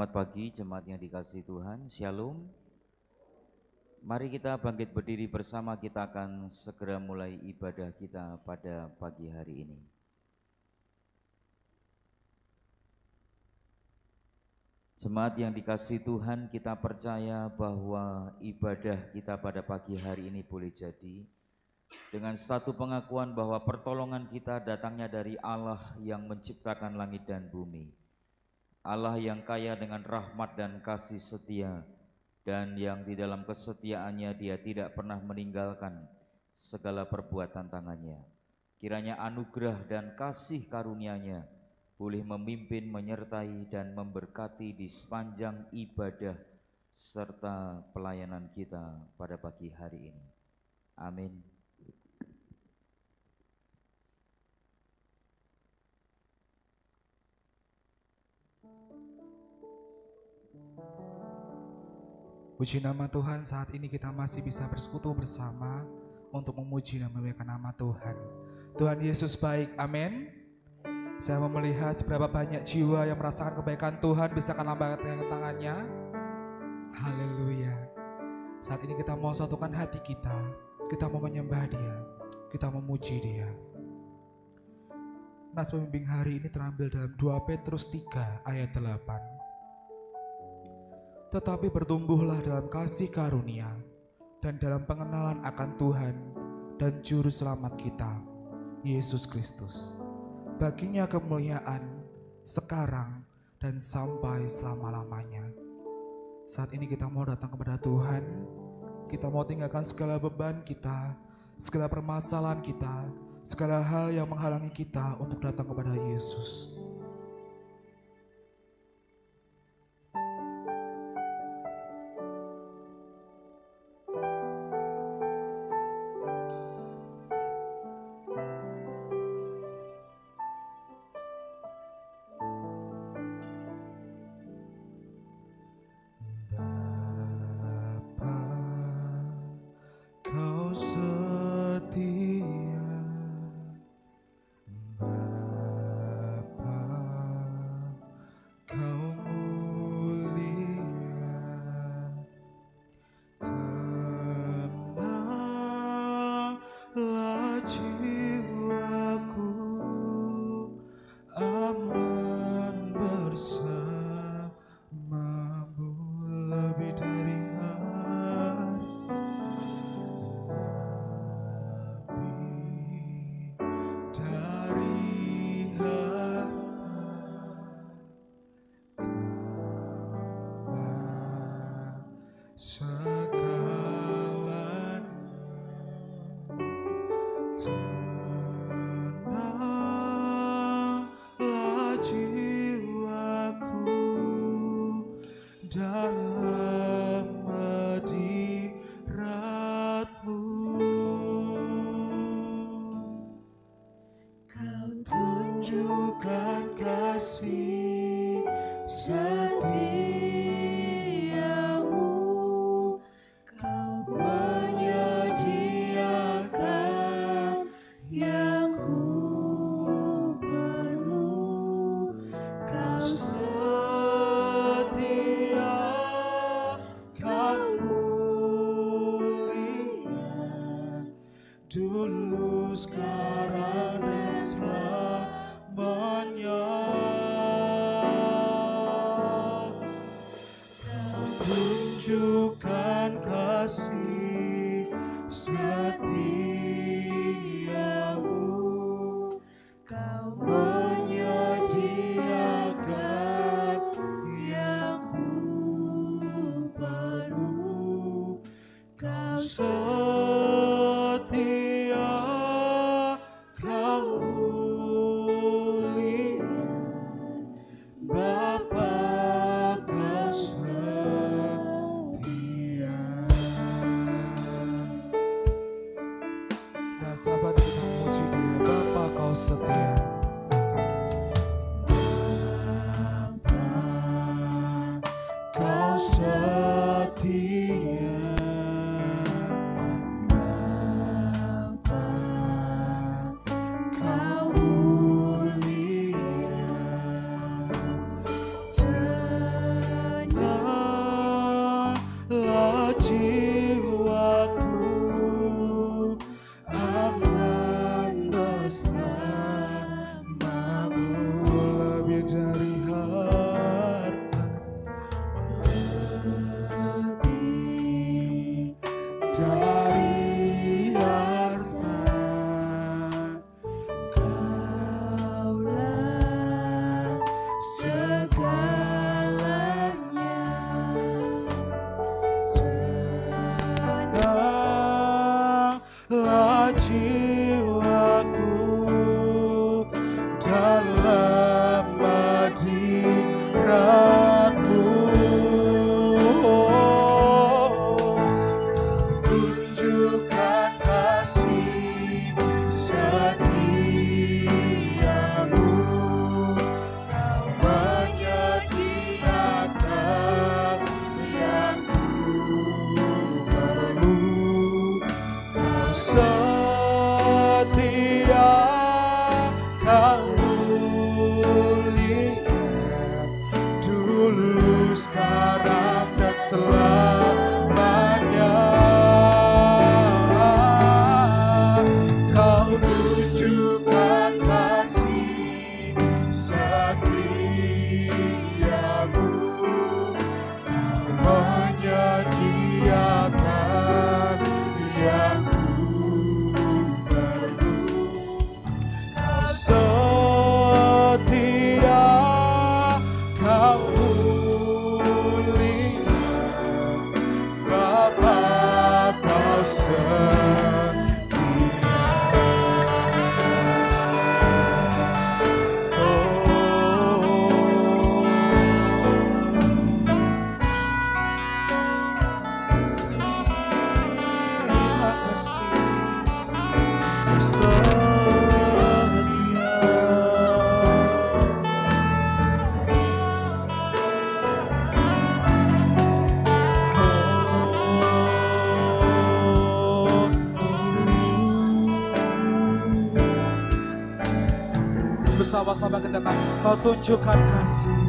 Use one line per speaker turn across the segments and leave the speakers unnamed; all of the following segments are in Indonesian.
Selamat pagi jemaat yang dikasihi Tuhan, Shalom. Mari kita bangkit berdiri bersama, kita akan segera mulai ibadah kita pada pagi hari ini. Jemaat yang dikasihi Tuhan, kita percaya bahwa ibadah kita pada pagi hari ini boleh jadi dengan satu pengakuan bahwa pertolongan kita datangnya dari Allah yang menciptakan langit dan bumi. Allah yang kaya dengan rahmat dan kasih setia, dan yang di dalam kesetiaannya Dia tidak pernah meninggalkan segala perbuatan tangannya. Kiranya anugerah dan kasih karunia-Nya boleh memimpin, menyertai, dan memberkati di sepanjang ibadah serta pelayanan kita pada pagi hari ini. Amin.
Puji nama Tuhan, saat ini kita masih bisa bersekutu bersama untuk memuji dan memuliakan nama Tuhan. Tuhan Yesus baik, amin. Saya mau melihat seberapa banyak jiwa yang merasakan kebaikan Tuhan, bisa kan lambaikan tangannya. Haleluya. Saat ini kita mau satukan hati kita mau menyembah Dia, kita memuji Dia. Nas pembimbing hari ini terambil dalam 2 Petrus 3 ayat 8. Tetapi bertumbuhlah dalam kasih karunia dan dalam pengenalan akan Tuhan dan Juru Selamat kita, Yesus Kristus. Baginya kemuliaan sekarang dan sampai selama-lamanya. Saat ini kita mau datang kepada Tuhan, kita mau tinggalkan segala beban kita, segala permasalahan kita, segala hal yang menghalangi kita untuk datang kepada Yesus. Sahabat, kita memuji Dia, Bapa Kau setia. Bapa Kau setia. Bapa Kau mulia. jiwaku dalam hadiratmu. Tunjukkan kasih setiamu, Kau menyediakan yang ku perlu. Kau setia, Kau mulia, dulu, sekarang, dan selamanya. Kau tunjukkan kasih setiamu, Kau menyediakan yang ku perlu. Kau setia, Kau mulia, Bapa, Kau setia. Terima kasih bersedia. Bersama-sama katakan, Kau tunjukkan kasih,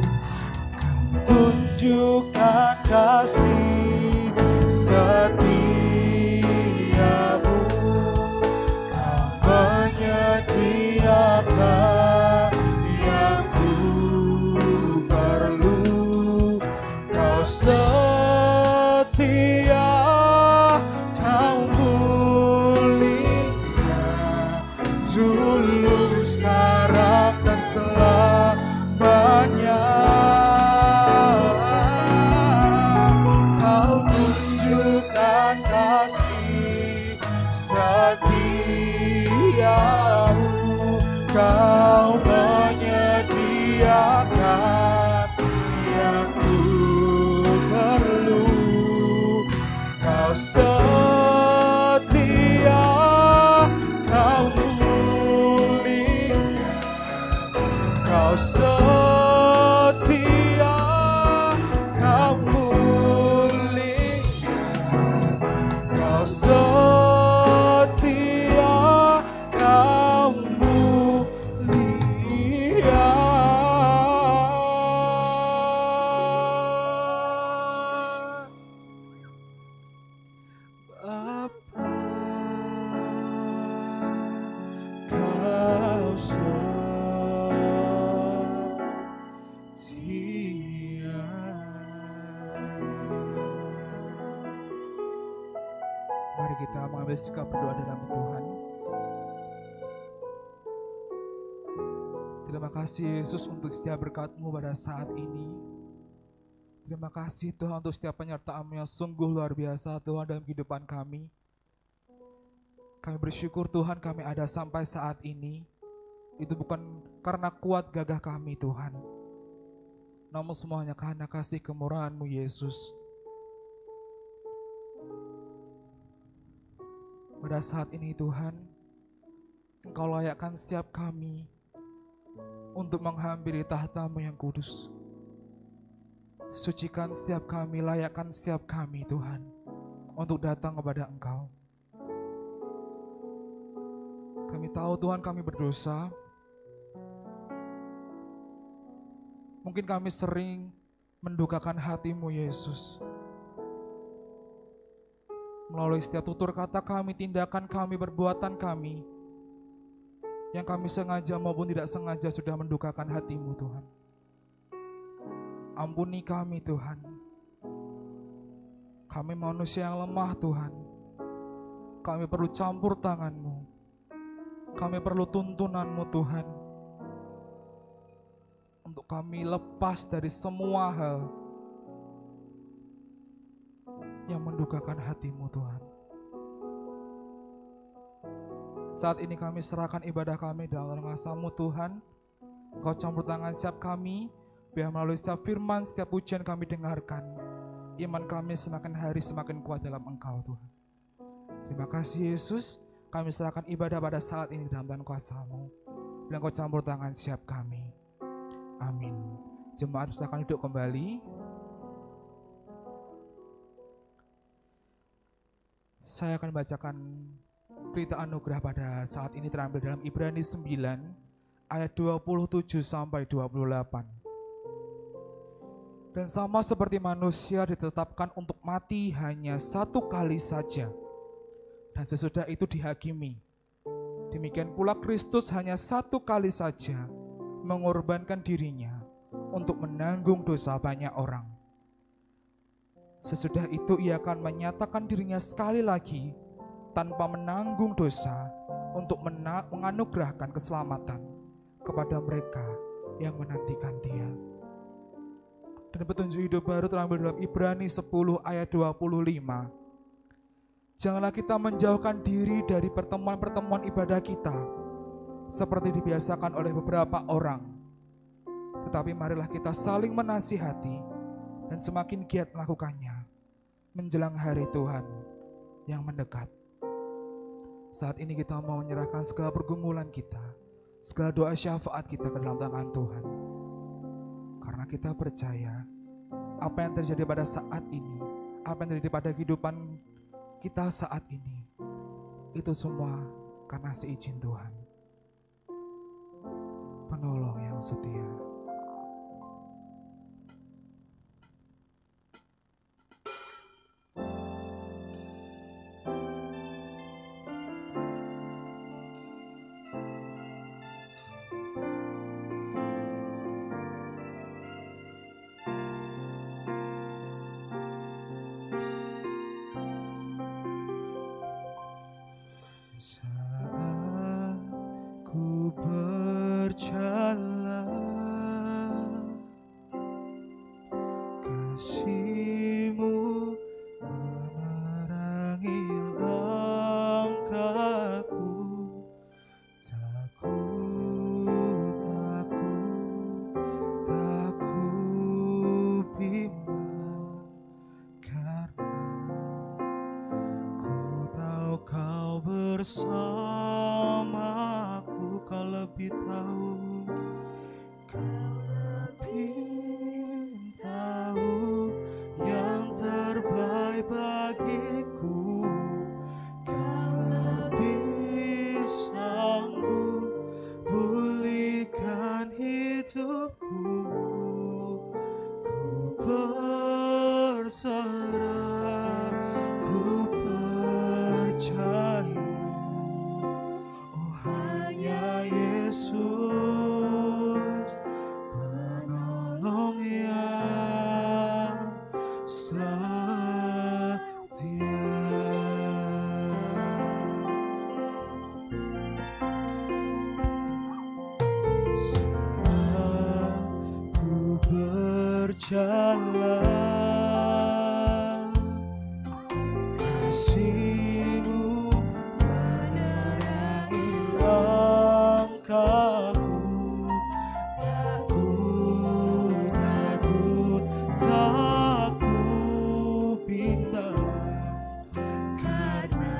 Kau tunjukkan kasih setiamu, Kau menyediakan yang ku perlu. Kau setia, Kau mulia, dulu, sekarang, dan selamanya. Kau tunjukkan kasih setiamu, Kau menyediakan yang ku perlu. Kau setia, Kau mulia, Kau setia, Kau mulia, Kau setia, Kau mulia. Bapa, Kau setia. Mari kita mengambil sikap berdoa dalam Tuhan. Terima kasih Yesus untuk setiap berkat-Mu pada saat ini. Terima kasih Tuhan untuk setiap penyertaan-Mu yang sungguh luar biasa Tuhan dalam kehidupan kami. Kami bersyukur Tuhan kami ada sampai saat ini. Itu bukan karena kuat gagah kami Tuhan, namun semuanya karena kasih kemurahan-Mu Yesus. Pada saat ini Tuhan, Engkau layakkan setiap kami untuk menghampiri tahta-Mu yang kudus. Sucikan setiap kami, layakkan setiap kami Tuhan untuk datang kepada Engkau. Kami tahu Tuhan kami berdosa. Mungkin kami sering mendukakan hati-Mu Yesus. Melalui setiap tutur kata kami, tindakan kami, perbuatan kami, yang kami sengaja maupun tidak sengaja sudah mendukakan hati-Mu Tuhan. Ampuni kami Tuhan. Kami manusia yang lemah Tuhan. Kami perlu campur tangan-Mu. Kami perlu tuntunan-Mu Tuhan. Untuk kami lepas dari semua hal yang mendukakan hati-Mu Tuhan. Saat ini kami serahkan ibadah kami dalam tangan kasih-Mu Tuhan. Engkau campur tangan setiap kami, biar melalui setiap firman, setiap pujian kami dengarkan, iman kami semakin hari semakin kuat dalam Engkau Tuhan. Terima kasih Yesus, kami serahkan ibadah pada saat ini dalam tangan kuasa-Mu. Biar Engkau campur tangan setiap kami. Amin. Jemaat silakan duduk kembali. Saya akan bacakan berita anugerah pada saat ini terambil dalam Ibrani 9 ayat 27 sampai 28. Dan sama seperti manusia ditetapkan untuk mati hanya satu kali saja, dan sesudah itu dihakimi. Demikian pula Kristus hanya satu kali saja mengorbankan dirinya untuk menanggung dosa banyak orang. Sesudah itu ia akan menyatakan dirinya sekali lagi tanpa menanggung dosa untuk menganugerahkan keselamatan kepada mereka yang menantikan Dia. Dan petunjuk hidup baru terambil dalam Ibrani 10 ayat 25. Janganlah kita menjauhkan diri dari pertemuan-pertemuan ibadah kita seperti dibiasakan oleh beberapa orang, tetapi marilah kita saling menasihati dan semakin giat melakukannya menjelang hari Tuhan yang mendekat. Saat ini kita mau menyerahkan segala pergumulan kita, segala doa syafaat kita ke dalam tangan Tuhan. Karena kita percaya apa yang terjadi pada saat ini, apa yang terjadi pada kehidupan kita saat ini, itu semua karena seizin Tuhan, penolong yang setia. Saat ku berjalan, kasih-Mu menerangi langkahku. Tak ku bimbang, karena ku tahu Kau bersamaku. Kau lebih tahu, Kau lebih tahu yang terbaik bagiku. Kau lebih sanggup pulihkan hidupku. Ku berserah, ku percaya, oh hanya Yesus penolong yang setia. Saat ku berjalan, kasih-Mu menerangi langkahku. Tak ku bimbang, karena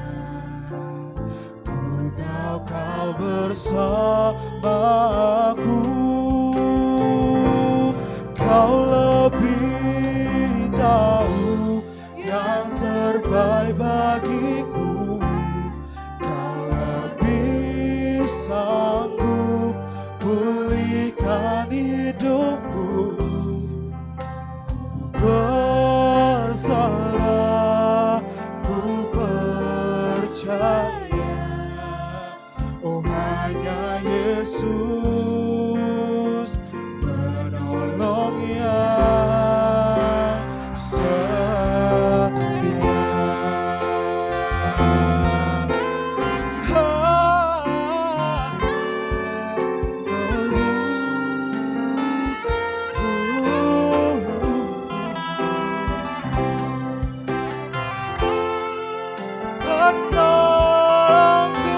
ku tahu Kau bersamaku. Kau lebih tahu yang terbaik bagiku. Kau lebih sanggup pulihkan hidupku. Berserah, ku percaya, oh hanya Yesus penolong yang setia. Penolongku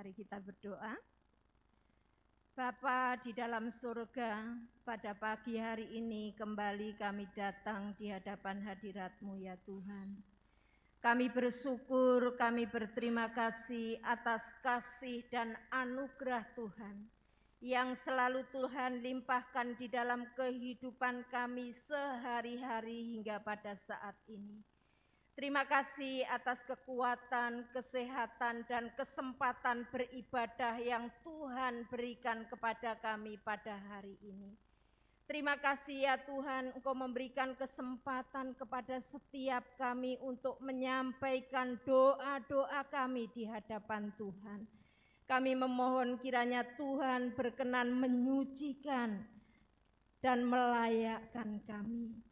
Mari kita berdoa. Bapa di dalam surga, pada pagi hari ini kembali kami datang di hadapan hadirat-Mu ya Tuhan. Kami bersyukur, kami berterima kasih atas kasih dan anugerah Tuhan yang selalu Tuhan limpahkan di dalam kehidupan kami sehari-hari hingga pada saat ini. Terima kasih atas kekuatan, kesehatan, dan kesempatan beribadah yang Tuhan berikan kepada kami pada hari ini. Terima kasih ya Tuhan, Engkau memberikan kesempatan kepada setiap kami untuk menyampaikan doa-doa kami di hadapan Tuhan. Kami memohon kiranya Tuhan berkenan menyucikan dan melayakkan kami.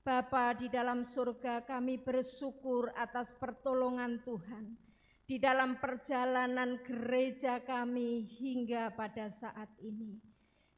Bapa di dalam surga, kami bersyukur atas pertolongan Tuhan di dalam perjalanan gereja kami hingga pada saat ini.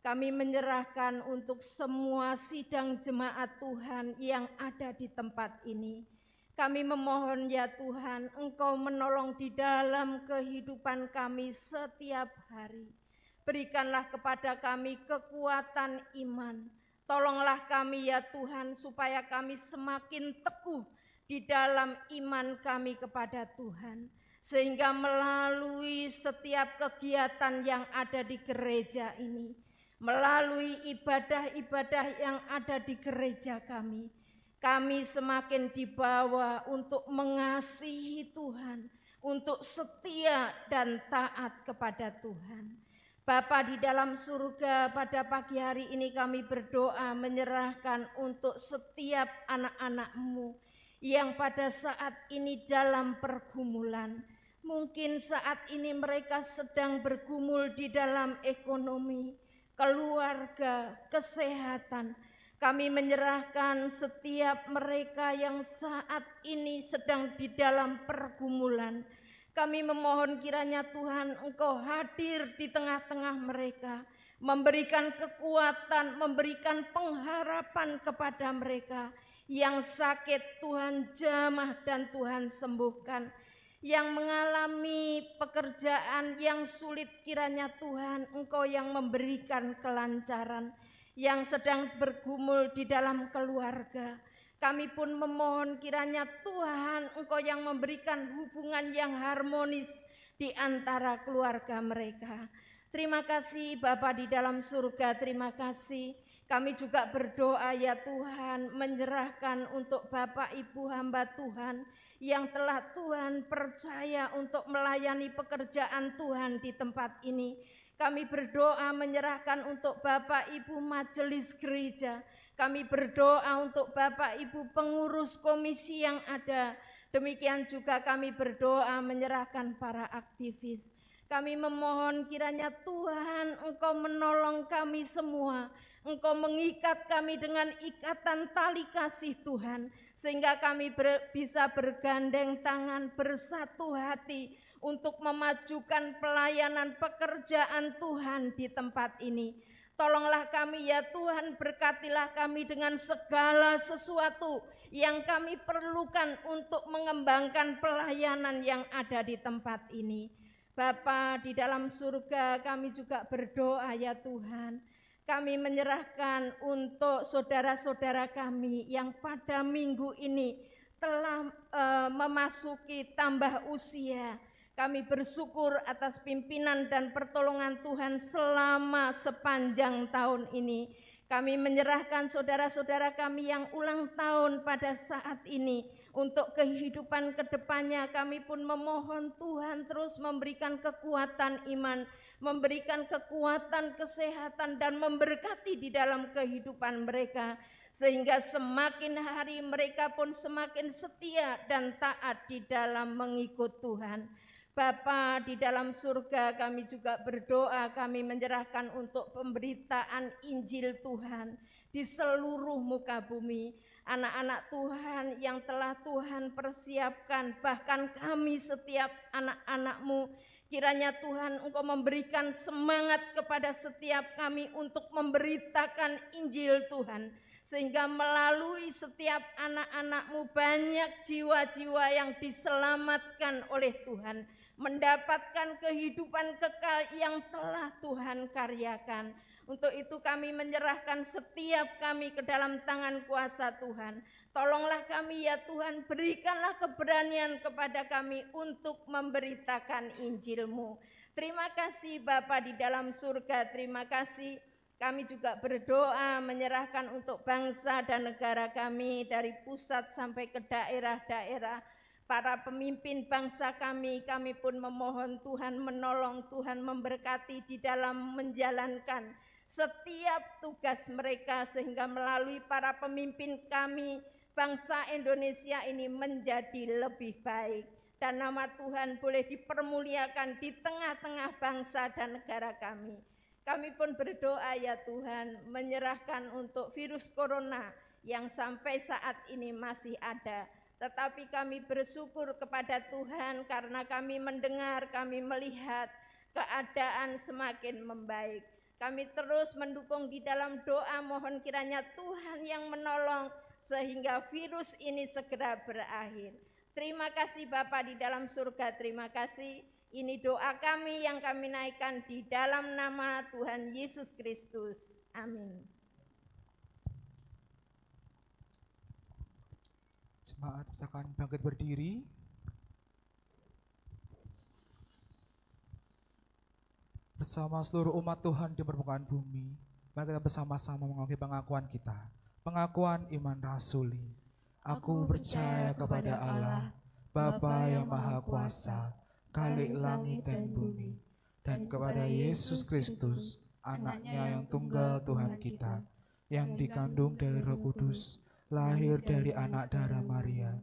Kami menyerahkan untuk semua sidang jemaat Tuhan yang ada di tempat ini. Kami memohon ya Tuhan, Engkau menolong di dalam kehidupan kami setiap hari. Berikanlah kepada kami kekuatan iman. Tolonglah kami ya Tuhan supaya kami semakin teguh di dalam iman kami kepada Tuhan. Sehingga melalui setiap kegiatan yang ada di gereja ini, melalui ibadah-ibadah yang ada di gereja kami semakin dibawa untuk mengasihi Tuhan, untuk setia dan taat kepada Tuhan. Bapa di dalam surga, pada pagi hari ini kami berdoa menyerahkan untuk setiap anak-anak-Mu yang pada saat ini dalam pergumulan. Mungkin saat ini mereka sedang bergumul di dalam ekonomi, keluarga, kesehatan. Kami menyerahkan setiap mereka yang saat ini sedang di dalam pergumulan. Kami memohon kiranya Tuhan Engkau hadir di tengah-tengah mereka, memberikan kekuatan, memberikan pengharapan kepada mereka. Yang sakit Tuhan jamah dan Tuhan sembuhkan. Yang mengalami pekerjaan yang sulit kiranya Tuhan Engkau yang memberikan kelancaran. Yang sedang bergumul di dalam keluarga, kami pun memohon kiranya Tuhan Engkau yang memberikan hubungan yang harmonis di antara keluarga mereka. Terima kasih Bapa di dalam surga, terima kasih. Kami juga berdoa ya Tuhan, menyerahkan untuk Bapak Ibu hamba Tuhan yang telah Tuhan percaya untuk melayani pekerjaan Tuhan di tempat ini. Kami berdoa menyerahkan untuk Bapak Ibu majelis gereja. Kami berdoa untuk Bapak Ibu pengurus komisi yang ada. Demikian juga kami berdoa menyerahkan para aktivis. Kami memohon kiranya Tuhan Engkau menolong kami semua. Engkau mengikat kami dengan ikatan tali kasih Tuhan. Sehingga kami bisa bergandeng tangan, bersatu hati untuk memajukan pelayanan pekerjaan Tuhan di tempat ini. Tolonglah kami ya Tuhan, berkatilah kami dengan segala sesuatu yang kami perlukan untuk mengembangkan pelayanan yang ada di tempat ini. Bapa di dalam surga, kami juga berdoa ya Tuhan. Kami menyerahkan untuk saudara-saudara kami yang pada minggu ini telah memasuki tambah usia. Kami bersyukur atas pimpinan dan pertolongan Tuhan selama sepanjang tahun ini. Kami menyerahkan saudara-saudara kami yang ulang tahun pada saat ini. Untuk kehidupan kedepannya kami pun memohon Tuhan terus memberikan kekuatan iman, memberikan kekuatan kesehatan dan memberkati di dalam kehidupan mereka. Sehingga semakin hari mereka pun semakin setia dan taat di dalam mengikut Tuhan. Bapa di dalam surga, kami juga berdoa, kami menyerahkan untuk pemberitaan Injil Tuhan di seluruh muka bumi. Anak-anak Tuhan yang telah Tuhan persiapkan, bahkan kami setiap anak-anak-Mu, kiranya Tuhan Engkau memberikan semangat kepada setiap kami untuk memberitakan Injil Tuhan. Sehingga melalui setiap anak-anak-Mu banyak jiwa-jiwa yang diselamatkan oleh Tuhan. mendapatkan kehidupan kekal yang telah Tuhan karyakan. Untuk itu kami menyerahkan setiap kami ke dalam tangan kuasa Tuhan. Tolonglah kami ya Tuhan, berikanlah keberanian kepada kami untuk memberitakan Injil-Mu. Terima kasih Bapa di dalam surga, terima kasih. Kami juga berdoa menyerahkan untuk bangsa dan negara kami dari pusat sampai ke daerah-daerah. Para pemimpin bangsa kami pun memohon Tuhan menolong, Tuhan memberkati di dalam menjalankan setiap tugas mereka, sehingga melalui para pemimpin kami, bangsa Indonesia ini menjadi lebih baik. Dan nama Tuhan boleh dipermuliakan di tengah-tengah bangsa dan negara kami. Kami pun berdoa ya Tuhan, menyerahkan untuk virus corona yang sampai saat ini masih ada. Tetapi kami bersyukur kepada Tuhan karena kami mendengar, kami melihat keadaan semakin membaik. Kami terus mendukung di dalam doa, mohon kiranya Tuhan yang menolong sehingga virus ini segera berakhir. Terima kasih Bapa di dalam surga, terima kasih. Ini doa kami yang kami naikkan di dalam nama Tuhan Yesus Kristus. Amin.
Jemaat silakan bangkit berdiri. Bersama seluruh umat Tuhan di permukaan bumi, mari kita bersama-sama mengakui pengakuan kita. Pengakuan iman rasuli. Aku percaya kepada Allah, Bapa yang Maha Kuasa, Khalik langit dan bumi, dan kepada Yesus Kristus, anaknya yang tunggal Tuhan kita, yang dikandung dari Roh Kudus, lahir dari anak darah Maria,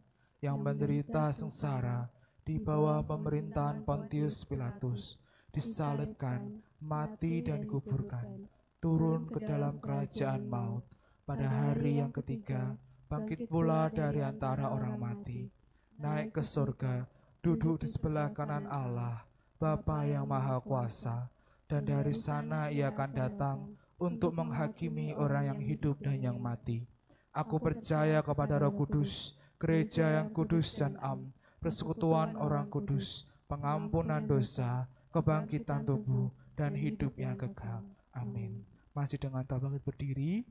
yang menderita sengsara di bawah pemerintahan Pontius Pilatus, disalibkan, mati dan dikuburkan, turun ke dalam kerajaan maut, pada hari yang ketiga, bangkit pula dari antara orang mati, naik ke surga, duduk di sebelah kanan Allah, Bapa yang Maha Kuasa, dan dari sana ia akan datang untuk menghakimi orang yang hidup dan yang mati. Aku percaya kepada Roh Kudus, gereja yang kudus dan am, persekutuan orang kudus, pengampunan dosa, kebangkitan tubuh, dan hidup yang kekal. Amin. Masih dengan bangkit berdiri,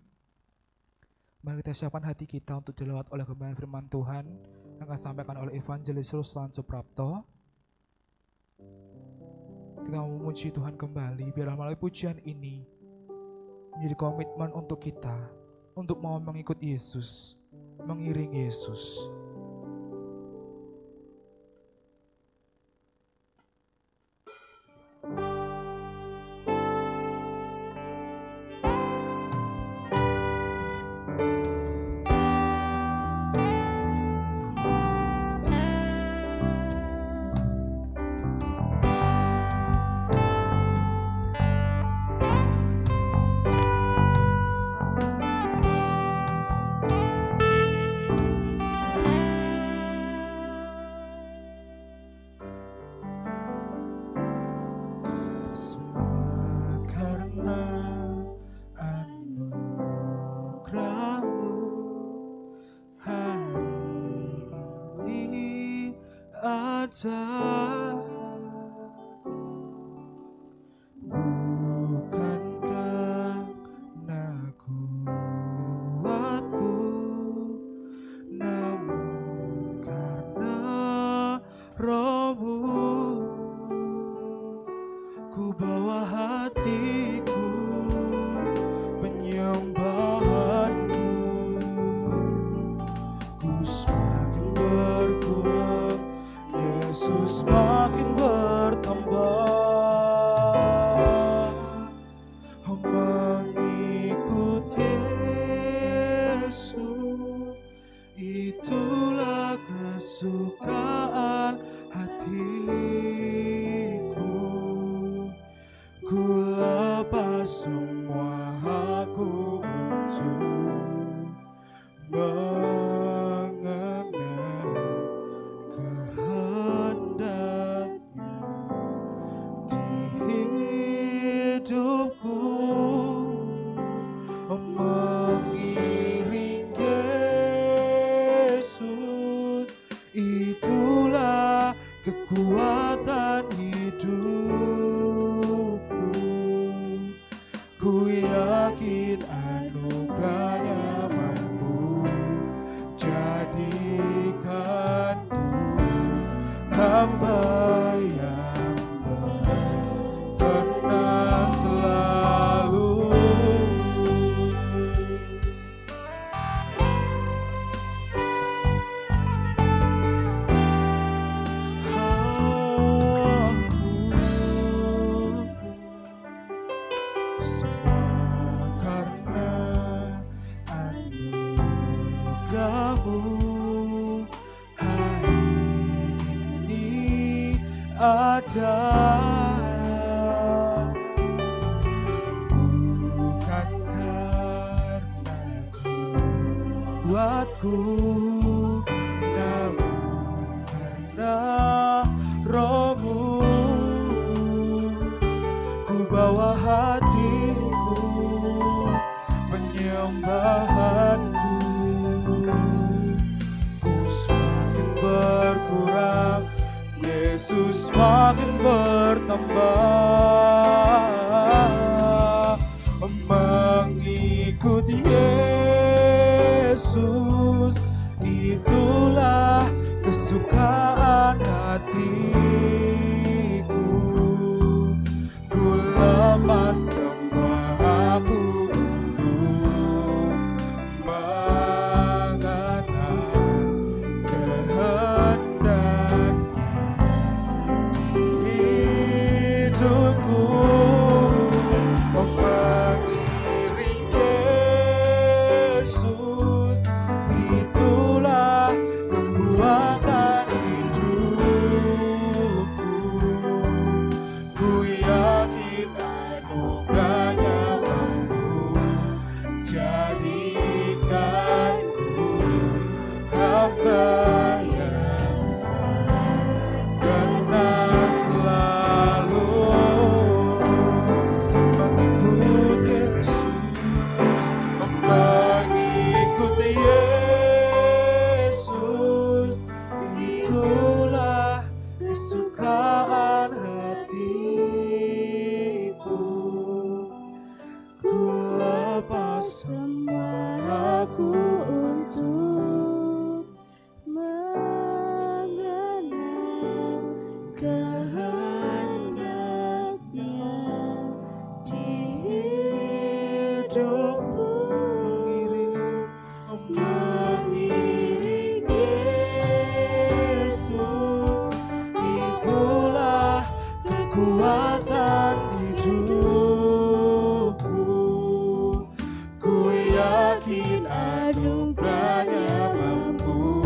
mari kita siapkan hati kita untuk dilawat oleh kebenaran firman Tuhan yang akan disampaikan oleh Evangelis Ruslan Suprapto. Kita memuji Tuhan kembali, biarlah melalui pujian ini menjadi komitmen untuk kita, untuk mau mengikut Yesus, mengiring Yesus. Bukankah aku kuatku, namun karena Roh-Mu, ku bawa hatiku penyembahanmu, ku semakin berkurang, Yesus makin bertambah. Mengikut Yesus, itulah kesukaan hatiku. Ku lepas semua aku untuk mengenal kehendaknya di hidupku, mengiring Yesus, itulah kekuatan ku yakin anugerahnya mampu jadikanku hamba yang berkenan selalu. Ada bukan karena kuatku, namun karena Roh-Mu. Ku bawa hatiku, penyembahanku, ku semakin berkurang, Yesus makin bertambah. Mengikuti Yesus, itulah kesukaan hatiku. Ku lepas semua aku untuk mengenal kehendaknya hidupku. Mengiring Yesus, itulah kekuatan hidupku. Ku yakin anugerahnya mampu jadikanku hamba yang berkenan selalu. Mengikuti Yesus, mengikuti Yesus, itulah kesukaan hatiku. Ku lepas semua aku untuk mengenal kehendaknya di hidupku. Mengiring Yesus, itulah kekuatan hidupku. Ku yakin anugerahnya mampu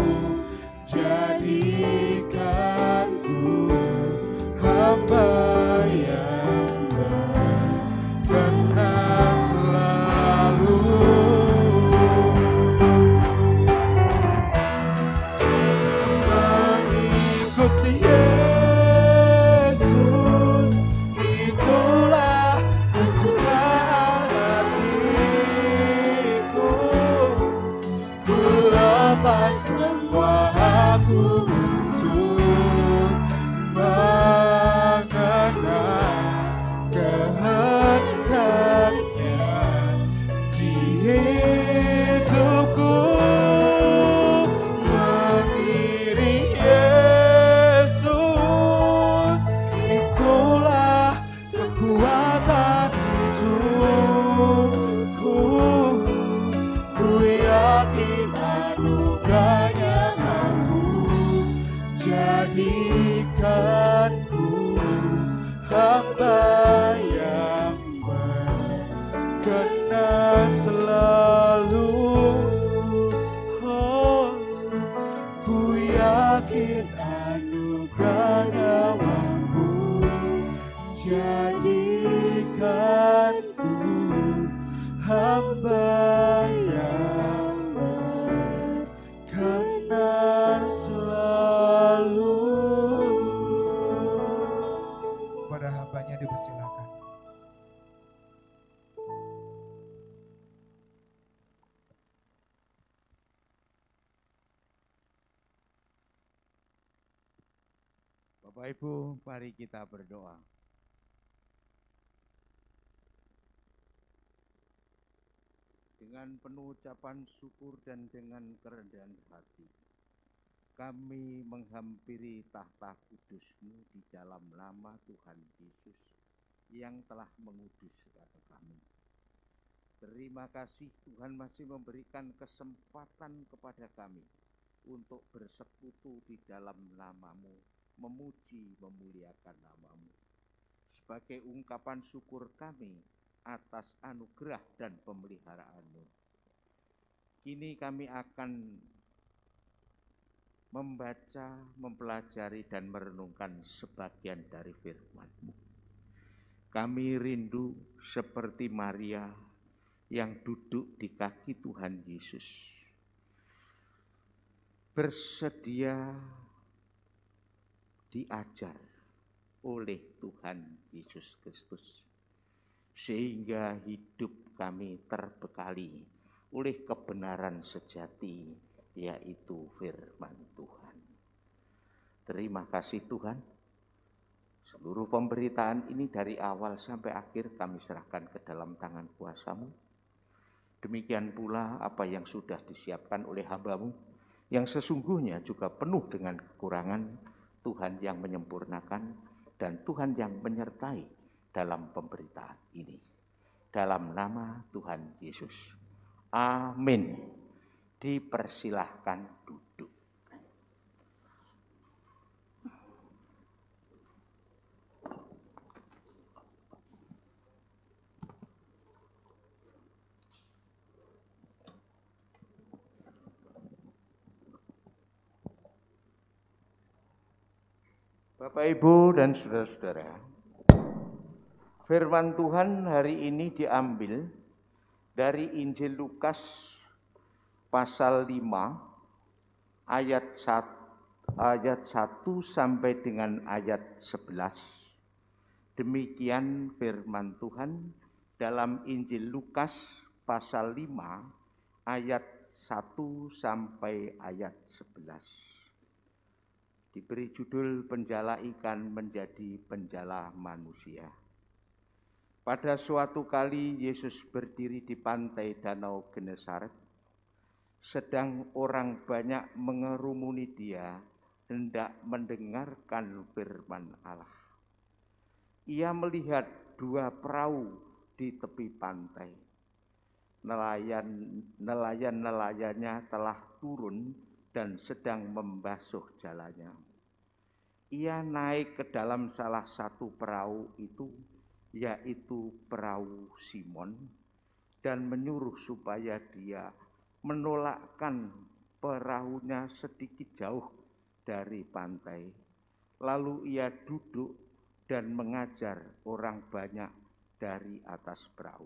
jadikanku hamba yang berkenan selalu. Mengikuti Yesus, itulah kesukaan hatiku. Ku lepas semua aku untuk mengenal kehendaknya di hidupku. Mengiring Yesus, itulah kekuatan hidupku. Ku yakin anugerahnya mampu jadikanku hamba yang berkenan selalu. Oh, ku yakin anugerahnya mampu jadikanku hamba yang berkenan selalu. Pada hambanya dipersilakan.
Bapak Ibu, mari kita berdoa.
Dengan penuh ucapan syukur dan dengan kerendahan hati, kami menghampiri tahta kudus-Mu di dalam nama Tuhan Yesus yang telah mengudus kami. Terima kasih Tuhan masih memberikan kesempatan kepada kami untuk bersekutu di dalam nama-Mu, memuji, memuliakan nama-Mu. Sebagai ungkapan syukur kami atas anugerah dan pemeliharaan-Mu. Kini kami akan membaca, mempelajari, dan merenungkan sebagian dari firman-Mu. Kami rindu seperti Maria yang duduk di kaki Tuhan Yesus, bersedia diajar oleh Tuhan Yesus Kristus, sehingga hidup kami terbekali oleh kebenaran sejati, yaitu firman Tuhan. Terima kasih Tuhan. Seluruh pemberitaan ini dari awal sampai akhir kami serahkan ke dalam tangan kuasa-Mu. Demikian pula apa yang sudah disiapkan oleh hamba-Mu, yang sesungguhnya juga penuh dengan kekurangan, Tuhan yang menyempurnakan, dan Tuhan yang menyertai dalam pemberitaan ini. Dalam nama Tuhan Yesus. Amin. Dipersilahkan duduk. Bapak, Ibu, dan saudara-saudara, firman Tuhan hari ini diambil dari Injil Lukas pasal 5 ayat 1 sampai dengan ayat 11. Demikian firman Tuhan dalam Injil Lukas pasal 5 ayat 1 sampai ayat 11. Diberi judul penjala ikan menjadi penjala manusia. Pada suatu kali Yesus berdiri di pantai Danau Genesaret, sedang orang banyak mengerumuni Dia hendak mendengarkan firman Allah. Ia melihat dua perahu di tepi pantai. Nelayan-nelayannya telah turun dan sedang membasuh jalannya. Ia naik ke dalam salah satu perahu itu, yaitu perahu Simon, dan menyuruh supaya dia menolakkan perahunya sedikit jauh dari pantai. Lalu ia duduk dan mengajar orang banyak dari atas perahu.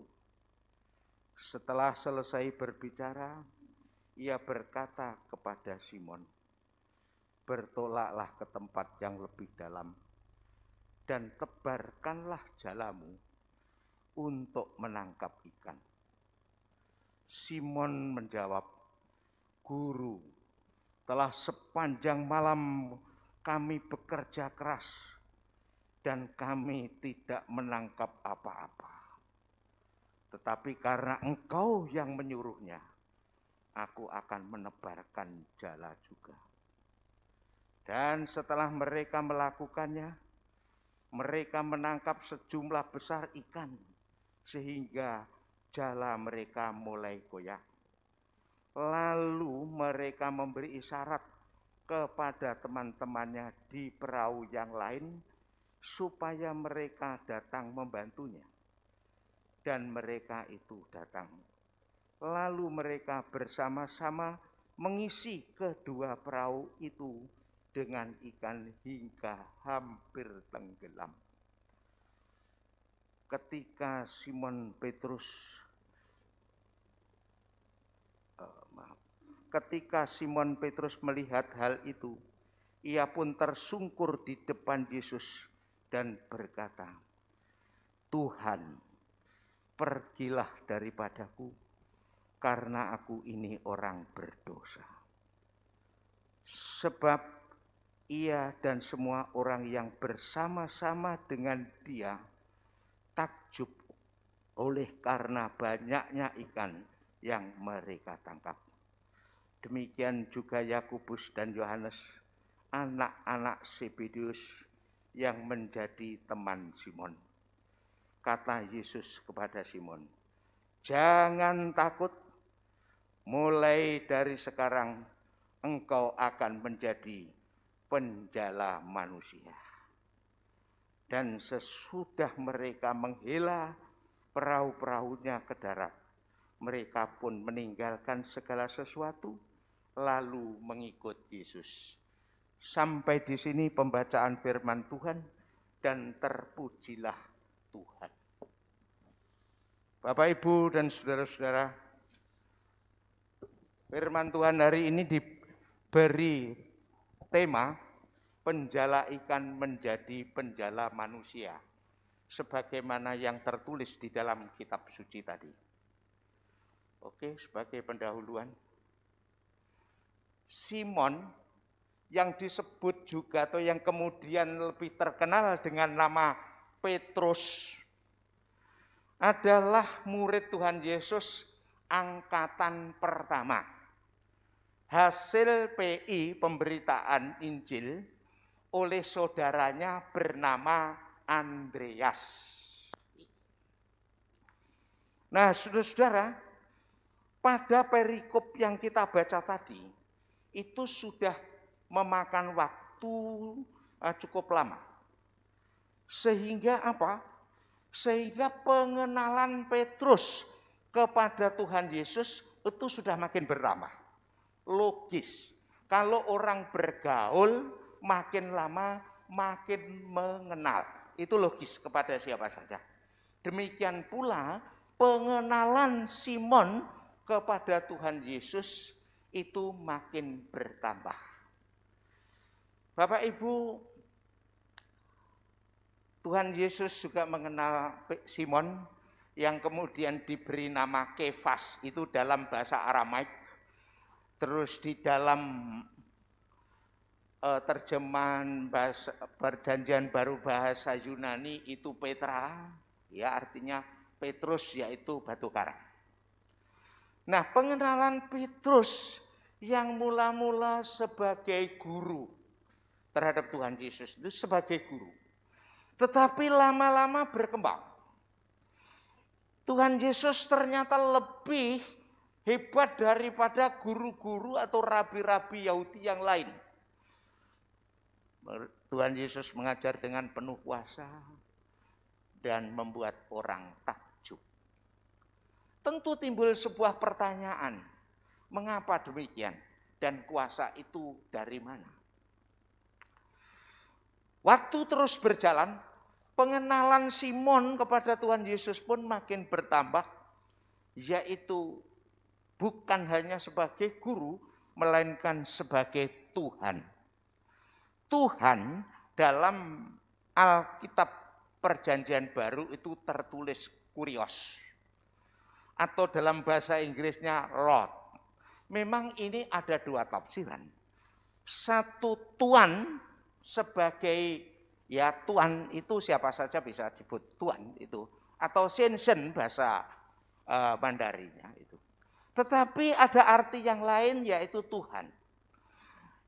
Setelah selesai berbicara, ia berkata kepada Simon, "Bertolaklah ke tempat yang lebih dalam dan tebarkanlah jalamu untuk menangkap ikan." Simon menjawab, "Guru, telah sepanjang malam kami bekerja keras dan kami tidak menangkap apa-apa. Tetapi karena Engkau yang menyuruhnya, aku akan menebarkan jala juga." Dan setelah mereka melakukannya, mereka menangkap sejumlah besar ikan, sehingga jala mereka mulai goyah. Lalu mereka memberi isyarat kepada teman-temannya di perahu yang lain, supaya mereka datang membantunya. Dan mereka itu datang. Lalu mereka bersama-sama mengisi kedua perahu itu dengan ikan hingga hampir tenggelam. Ketika Simon Petrus melihat hal itu, ia pun tersungkur di depan Yesus dan berkata, "Tuhan, pergilah daripadaku, karena aku ini orang berdosa." Sebab ia dan semua orang yang bersama-sama dengan dia takjub oleh karena banyaknya ikan yang mereka tangkap. Demikian juga Yakobus dan Yohanes, anak-anak Zebedeus yang menjadi teman Simon. Kata Yesus kepada Simon, "Jangan takut, mulai dari sekarang engkau akan menjadi penjala manusia." Dan sesudah mereka menghela perahu-perahunya ke darat, mereka pun meninggalkan segala sesuatu, lalu mengikut Yesus. Sampai di sini pembacaan firman Tuhan, dan terpujilah Tuhan. Bapak, Ibu, dan saudara-saudara, firman Tuhan hari ini diberi tema penjala ikan menjadi penjala manusia, sebagaimana yang tertulis di dalam kitab suci tadi. Oke, sebagai pendahuluan, Simon yang disebut juga atau yang kemudian lebih terkenal dengan nama Petrus adalah murid Tuhan Yesus angkatan pertama. Hasil PI, pemberitaan Injil, oleh saudaranya bernama Andreas. Nah, saudara-saudara, pada perikop yang kita baca tadi, itu sudah memakan waktu cukup lama. Sehingga apa? Sehingga pengenalan Petrus kepada Tuhan Yesus itu sudah makin bertambah. Logis. Kalau orang bergaul, makin lama makin mengenal. Itu logis kepada siapa saja. Demikian pula pengenalan Simon kepada Tuhan Yesus itu makin bertambah. Bapak, Ibu, Tuhan Yesus juga mengenal Simon yang kemudian diberi nama Kefas, itu dalam bahasa Aramaik. Terus di dalam terjemahan bahasa, Perjanjian Baru bahasa Yunani itu Petra, ya artinya Petrus, yaitu batu karang. Nah, pengenalan Petrus yang mula-mula sebagai guru terhadap Tuhan Yesus itu sebagai guru, tetapi lama-lama berkembang. Tuhan Yesus ternyata lebih hebat daripada guru-guru atau rabi-rabi Yahudi yang lain. Tuhan Yesus mengajar dengan penuh kuasa dan membuat orang takjub. Tentu timbul sebuah pertanyaan, mengapa demikian? Dan kuasa itu dari mana? Waktu terus berjalan, pengenalan Simon kepada Tuhan Yesus pun makin bertambah, yaitu bukan hanya sebagai guru, melainkan sebagai Tuhan. Tuhan dalam Alkitab Perjanjian Baru itu tertulis kurios, atau dalam bahasa Inggrisnya Lord. Memang ini ada dua tafsiran. Satu, Tuhan sebagai, ya Tuhan itu siapa saja bisa disebut Tuhan itu, atau Sensen bahasa Mandarinya itu. Tetapi ada arti yang lain, yaitu Tuhan.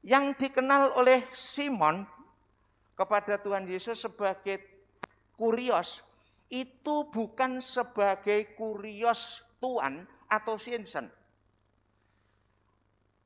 Yang dikenal oleh Simon kepada Tuhan Yesus sebagai kurios, itu bukan sebagai kurios Tuhan atau Sensen.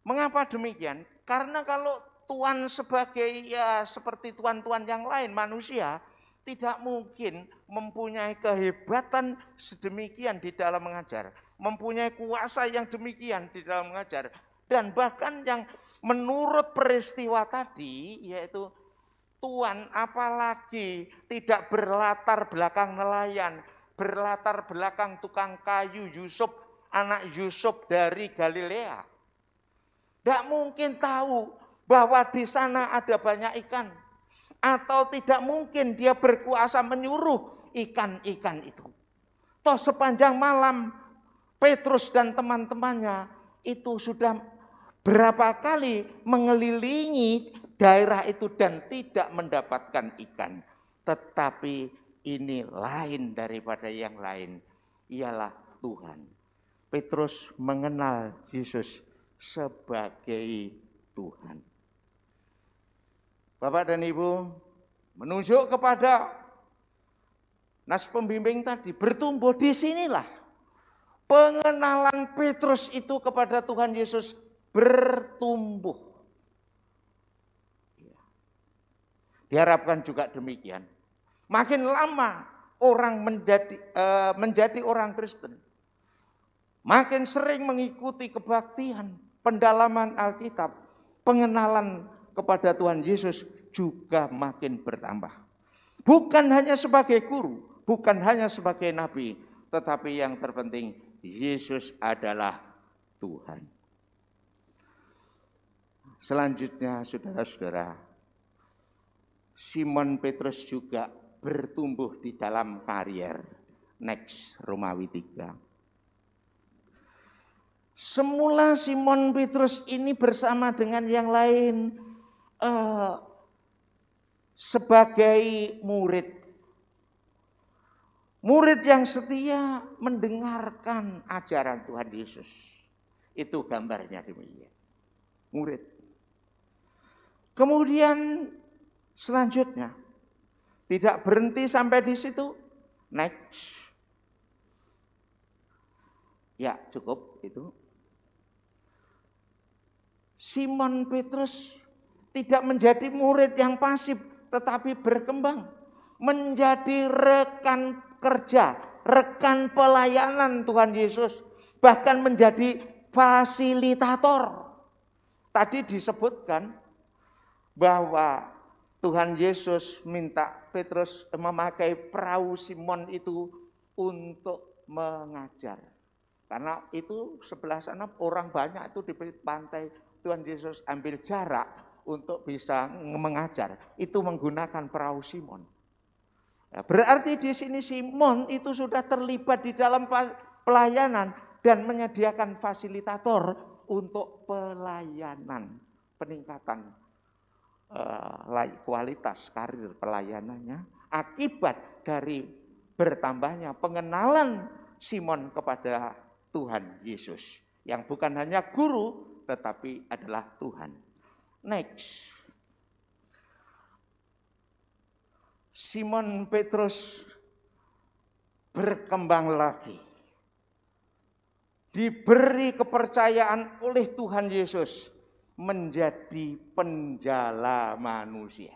Mengapa demikian? Karena kalau Tuhan sebagai, ya seperti Tuhan-Tuhan yang lain, manusia tidak mungkin mempunyai kehebatan sedemikian di dalam mengajar, mempunyai kuasa yang demikian di dalam mengajar, dan bahkan yang menurut peristiwa tadi, yaitu Tuhan apalagi tidak berlatar belakang nelayan, berlatar belakang tukang kayu, Yusuf, anak Yusuf dari Galilea. Tidak mungkin tahu bahwa di sana ada banyak ikan. Atau tidak mungkin dia berkuasa menyuruh ikan-ikan itu. Toh sepanjang malam Petrus dan teman-temannya itu sudah berapa kali mengelilingi daerah itu dan tidak mendapatkan ikan. Tetapi ini lain daripada yang lain, ialah Tuhan. Petrus mengenal Yesus sebagai Tuhan. Bapak dan Ibu, menunjuk kepada nas pembimbing tadi, bertumbuh di sinilah pengenalan Petrus itu kepada Tuhan Yesus bertumbuh. Diharapkan juga demikian. Makin lama orang menjadi orang Kristen, makin sering mengikuti kebaktian, pendalaman Alkitab, pengenalan kepada Tuhan Yesus juga makin bertambah. Bukan hanya sebagai guru, bukan hanya sebagai nabi, tetapi yang terpenting Yesus adalah Tuhan. Selanjutnya saudara-saudara, Simon Petrus juga bertumbuh di dalam karier. Next, Romawi 3. Semula Simon Petrus ini bersama dengan yang lain sebagai murid. Murid yang setia mendengarkan ajaran Tuhan Yesus. Itu gambarnya demikian. Murid. Kemudian selanjutnya, tidak berhenti sampai di situ. Next. Ya, cukup itu. Simon Petrus tidak menjadi murid yang pasif, tetapi berkembang. Menjadi rekan kerja, rekan pelayanan Tuhan Yesus. Bahkan menjadi fasilitator. Tadi disebutkan bahwa Tuhan Yesus minta Petrus memakai perahu Simon itu untuk mengajar. Karena itu sebelah sana orang banyak itu di pantai. Tuhan Yesus ambil jarak untuk bisa mengajar. Itu menggunakan perahu Simon. Ya, berarti di sini Simon itu sudah terlibat di dalam pelayanan dan menyediakan fasilitator untuk pelayanan, peningkatan kualitas karir pelayanannya akibat dari bertambahnya pengenalan Simon kepada Tuhan Yesus yang bukan hanya guru tetapi adalah Tuhan. Next. Simon Petrus berkembang lagi. Diberi kepercayaan oleh Tuhan Yesus menjadi penjala manusia.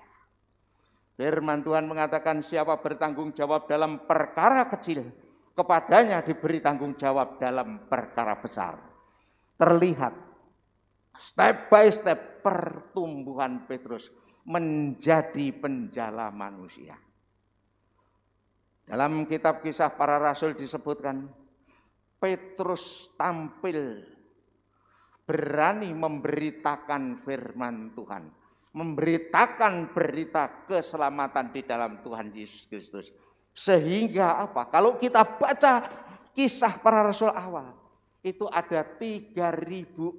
Firman Tuhan mengatakan siapa bertanggung jawab dalam perkara kecil, kepadanya diberi tanggung jawab dalam perkara besar. Terlihat step by step pertumbuhan Petrus menjadi penjala manusia. Dalam kitab Kisah Para Rasul disebutkan Petrus tampil berani memberitakan firman Tuhan, memberitakan berita keselamatan di dalam Tuhan Yesus Kristus. Sehingga apa? Kalau kita baca Kisah Para Rasul awal, itu ada 3.000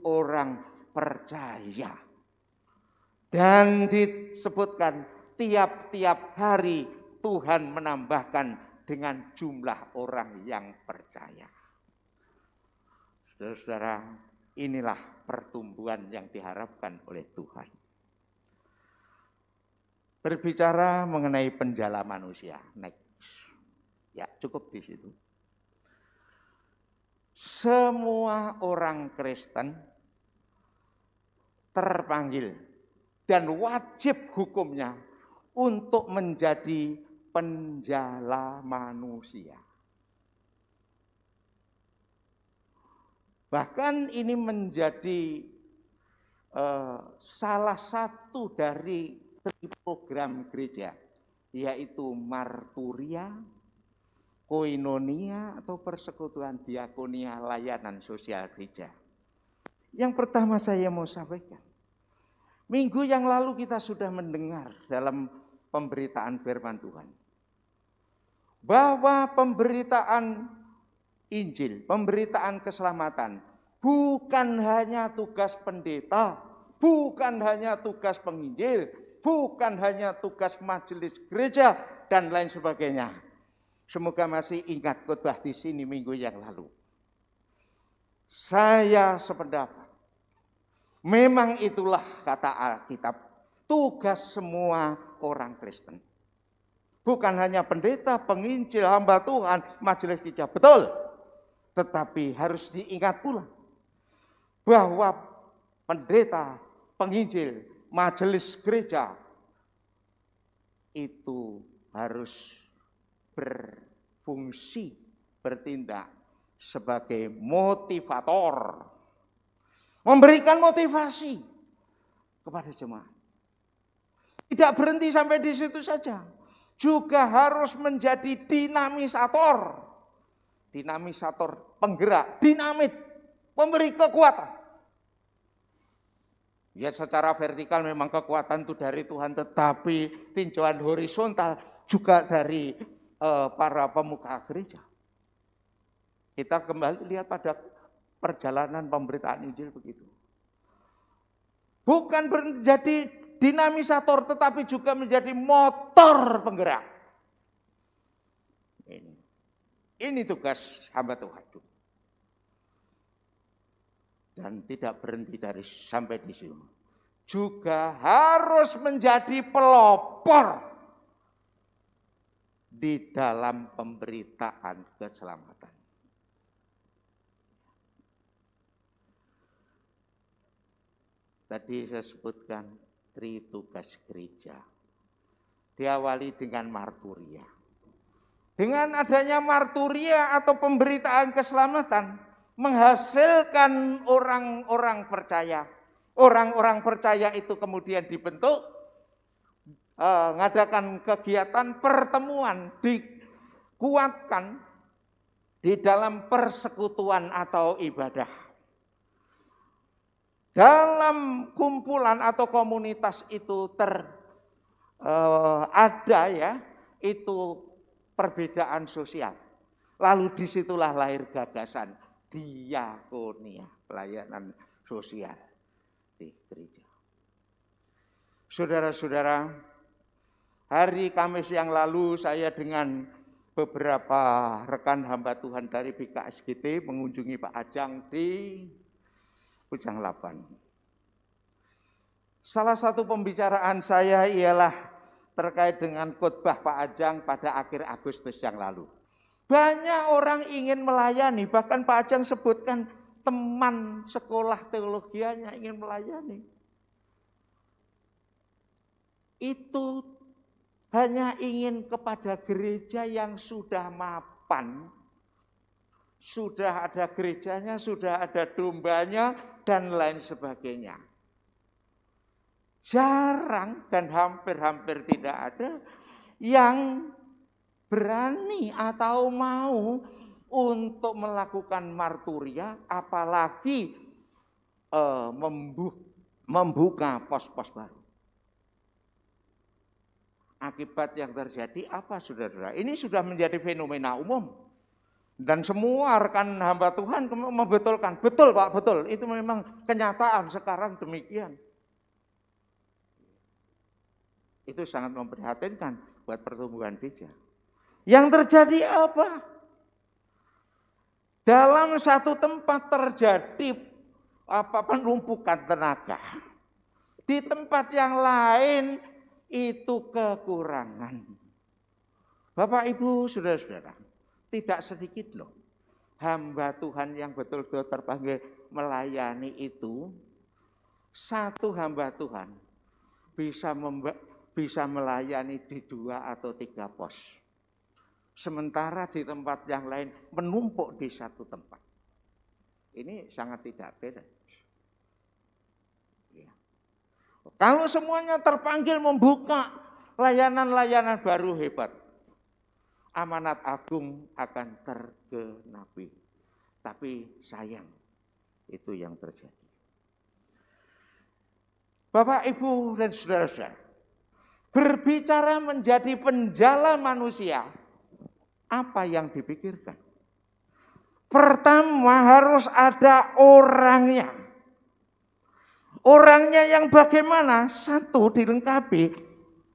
orang percaya. Dan disebutkan tiap-tiap hari Tuhan menambahkan dengan jumlah orang yang percaya. Saudara-saudara, inilah pertumbuhan yang diharapkan oleh Tuhan. Berbicara mengenai penjala manusia. Next. Ya, cukup di situ. Semua orang Kristen terpanggil dan wajib hukumnya untuk menjadi penjala manusia. Bahkan ini menjadi salah satu dari program gereja, yaitu marturia, koinonia atau persekutuan diakonia layanan sosial gereja. Yang pertama saya mau sampaikan, minggu yang lalu kita sudah mendengar dalam pemberitaan firman Tuhan bahwa pemberitaan Injil, pemberitaan keselamatan bukan hanya tugas pendeta, bukan hanya tugas penginjil, bukan hanya tugas majelis gereja dan lain sebagainya. Semoga masih ingat khotbah di sini minggu yang lalu. Saya sependapat. Memang itulah kata Alkitab, tugas semua orang Kristen. Bukan hanya pendeta, penginjil, hamba Tuhan, majelis gereja. Betul. Tetapi harus diingat pula bahwa pendeta, penginjil, majelis gereja itu harus berfungsi, bertindak sebagai motivator. Memberikan motivasi kepada jemaat. Tidak berhenti sampai di situ saja. Juga harus menjadi dinamisator. Dinamisator penggerak, dinamit, memberi kekuatan. Ya secara vertikal memang kekuatan itu dari Tuhan, tetapi tinjauan horizontal juga dari para pemuka gereja. Kita kembali lihat pada perjalanan pemberitaan Injil begitu. Bukan menjadi dinamisator, tetapi juga menjadi motor penggerak. Ini tugas hamba Tuhan. Dan tidak berhenti sampai di sini. Juga harus menjadi pelopor di dalam pemberitaan keselamatan. Tadi saya sebutkan tugas gereja. Diawali dengan marturia. Dengan adanya marturia atau pemberitaan keselamatan, menghasilkan orang-orang percaya. Orang-orang percaya itu kemudian dibentuk, mengadakan kegiatan pertemuan, dikuatkan di dalam persekutuan atau ibadah. Dalam kumpulan atau komunitas itu ada ya, itu perbedaan sosial. Lalu disitulah lahir gagasan diakonia, pelayanan sosial di gereja. Saudara-saudara, hari Kamis yang lalu saya dengan beberapa rekan hamba Tuhan dari BKSGT mengunjungi Pak Ajang di Pujang 8. Salah satu pembicaraan saya ialah terkait dengan khotbah Pak Ajang pada akhir Agustus yang lalu. Banyak orang ingin melayani, bahkan Pak Ajang sebutkan teman sekolah teologianya ingin melayani. Itu hanya ingin kepada gereja yang sudah mapan, sudah ada gerejanya, sudah ada dombanya, dan lain sebagainya. Jarang dan hampir-hampir tidak ada yang berani atau mau untuk melakukan marturia, apalagi membuka pos-pos baru. Akibat yang terjadi apa, saudara-saudara? Ini sudah menjadi fenomena umum. Dan semua rekan hamba Tuhan membetulkan. Betul Pak, betul. Itu memang kenyataan sekarang demikian. Itu sangat memprihatinkan buat pertumbuhan gereja. Yang terjadi apa? Dalam satu tempat terjadi penumpukan tenaga. Di tempat yang lain itu kekurangan. Bapak, Ibu, saudara-saudara, tidak sedikit loh hamba Tuhan yang betul-betul terpanggil melayani itu. Satu hamba Tuhan bisa melayani di 2 atau 3 pos. Sementara di tempat yang lain menumpuk di satu tempat. Ini sangat tidak beda. Ya. Kalau semuanya terpanggil membuka layanan-layanan baru, hebat. Amanat agung akan tergenapi. Tapi sayang, itu yang terjadi. Bapak, Ibu, dan saudara-saudara, berbicara menjadi penjala manusia, apa yang dipikirkan? Pertama harus ada orangnya. Orangnya yang bagaimana? Satu, dilengkapi,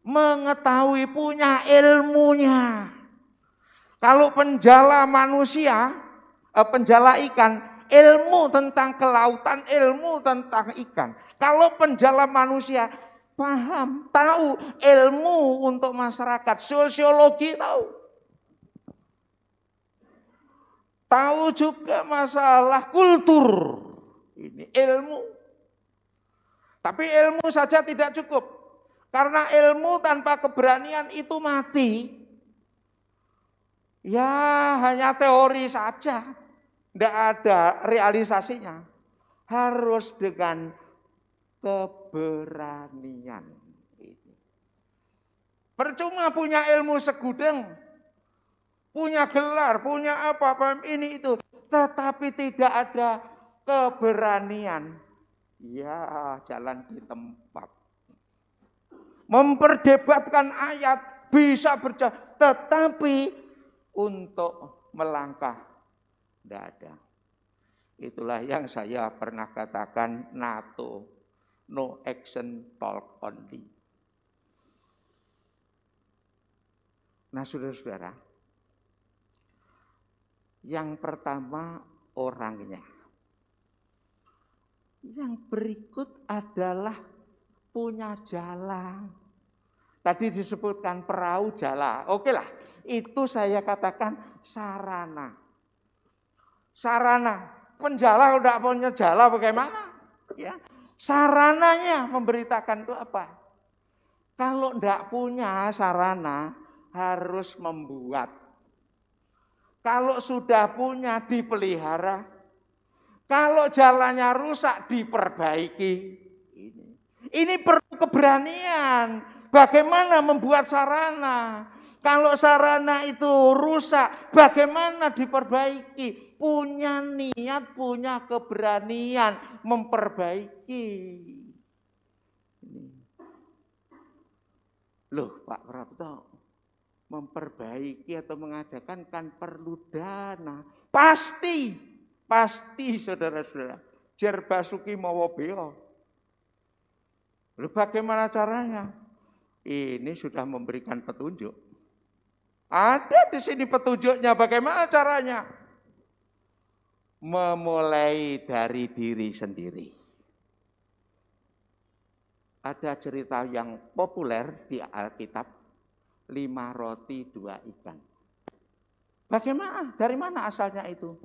mengetahui, punya ilmunya. Kalau penjala manusia, penjala ikan, ilmu tentang kelautan, ilmu tentang ikan. Kalau penjelam manusia paham, tahu ilmu untuk masyarakat, sosiologi tahu. Tahu juga masalah kultur. Ini ilmu. Tapi ilmu saja tidak cukup. Karena ilmu tanpa keberanian itu mati. Ya hanya teori saja. Tidak ada realisasinya. Harus dengan keberanian. Percuma punya ilmu segudang, punya gelar, punya apa ini itu, tetapi tidak ada keberanian. Ya jalan di tempat. Memperdebatkan ayat bisa berjalan, tetapi untuk melangkah tidak ada. Itulah yang saya pernah katakan NATO, no action talk only. Nah saudara-saudara, yang pertama orangnya. Yang berikut adalah punya jala. Tadi disebutkan perahu jala. Oke lah, itu saya katakan sarana. Sarana. Penjala udah punya jala bagaimana? Ya. Sarananya memberitakan itu apa? Kalau tidak punya sarana, harus membuat. Kalau sudah punya, dipelihara. Kalau jalannya rusak, diperbaiki. Ini perlu keberanian. Bagaimana membuat sarana? Kalau sarana itu rusak, bagaimana diperbaiki? Punya niat, punya keberanian memperbaiki. Loh Pak Prapto, memperbaiki atau mengadakan kan perlu dana. Pasti saudara-saudara. Jer Basuki mawa beo. Lalu bagaimana caranya? Ini sudah memberikan petunjuk. Ada di sini petunjuknya bagaimana caranya? Memulai dari diri sendiri. Ada cerita yang populer di Alkitab, 5 roti 2 ikan. Bagaimana? Dari mana asalnya itu?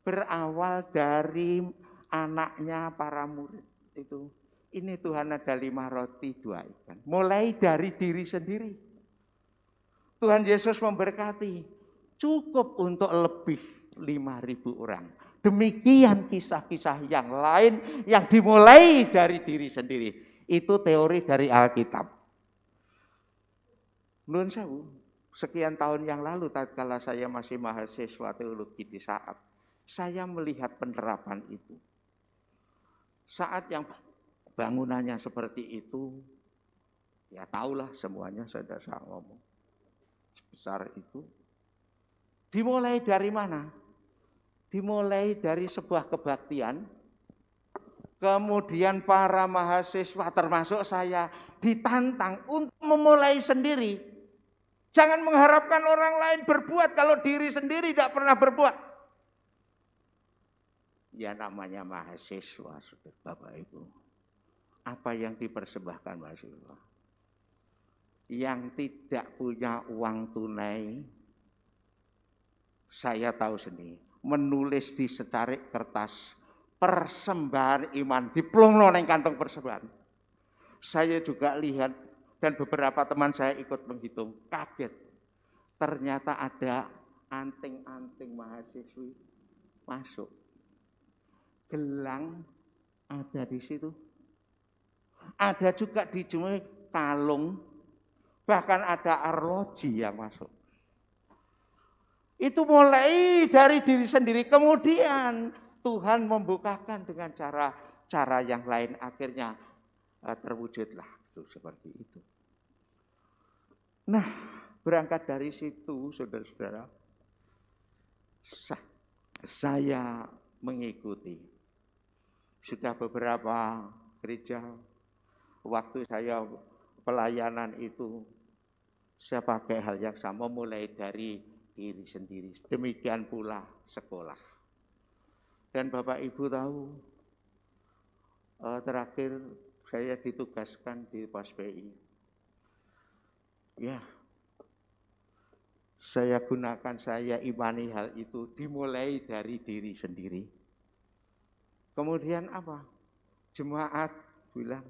Berawal dari anaknya para murid itu. Ini Tuhan ada 5 roti 2 ikan. Mulai dari diri sendiri. Tuhan Yesus memberkati. Cukup untuk lebih 5.000 orang. Demikian kisah-kisah yang lain yang dimulai dari diri sendiri. Itu teori dari Alkitab. Nuwun sewu, sekian tahun yang lalu tatkala saya masih mahasiswa teologi di Saat, saya melihat penerapan itu. Saat yang bangunannya seperti itu, ya tahulah semuanya saya ngomong. Sebesar itu. Dimulai dari mana? Dimulai dari sebuah kebaktian. Kemudian para mahasiswa termasuk saya ditantang untuk memulai sendiri. Jangan mengharapkan orang lain berbuat kalau diri sendiri tidak pernah berbuat. Ya namanya mahasiswa, Bapak Ibu. Apa yang dipersembahkan mahasiswa? Yang tidak punya uang tunai, saya tahu sendiri. Menulis di secarik kertas persembahan iman, diplong nang kantong persembahan. Saya juga lihat dan beberapa teman saya ikut menghitung, kaget. Ternyata ada anting-anting mahasiswi masuk. Gelang ada di situ. Ada juga dijumpai kalung, bahkan ada arloji yang masuk. Itu mulai dari diri sendiri, kemudian Tuhan membukakan dengan cara yang lain, akhirnya terwujudlah seperti itu. Nah, berangkat dari situ, saudara-saudara, saya mengikuti. Sudah beberapa gereja, waktu saya pelayanan itu, saya pakai hal yang sama, mulai dari diri sendiri. Demikian pula sekolah. Dan Bapak Ibu tahu, terakhir saya ditugaskan di Pos PI. Ya, saya imani hal itu dimulai dari diri sendiri. Kemudian apa? Jemaat bilang,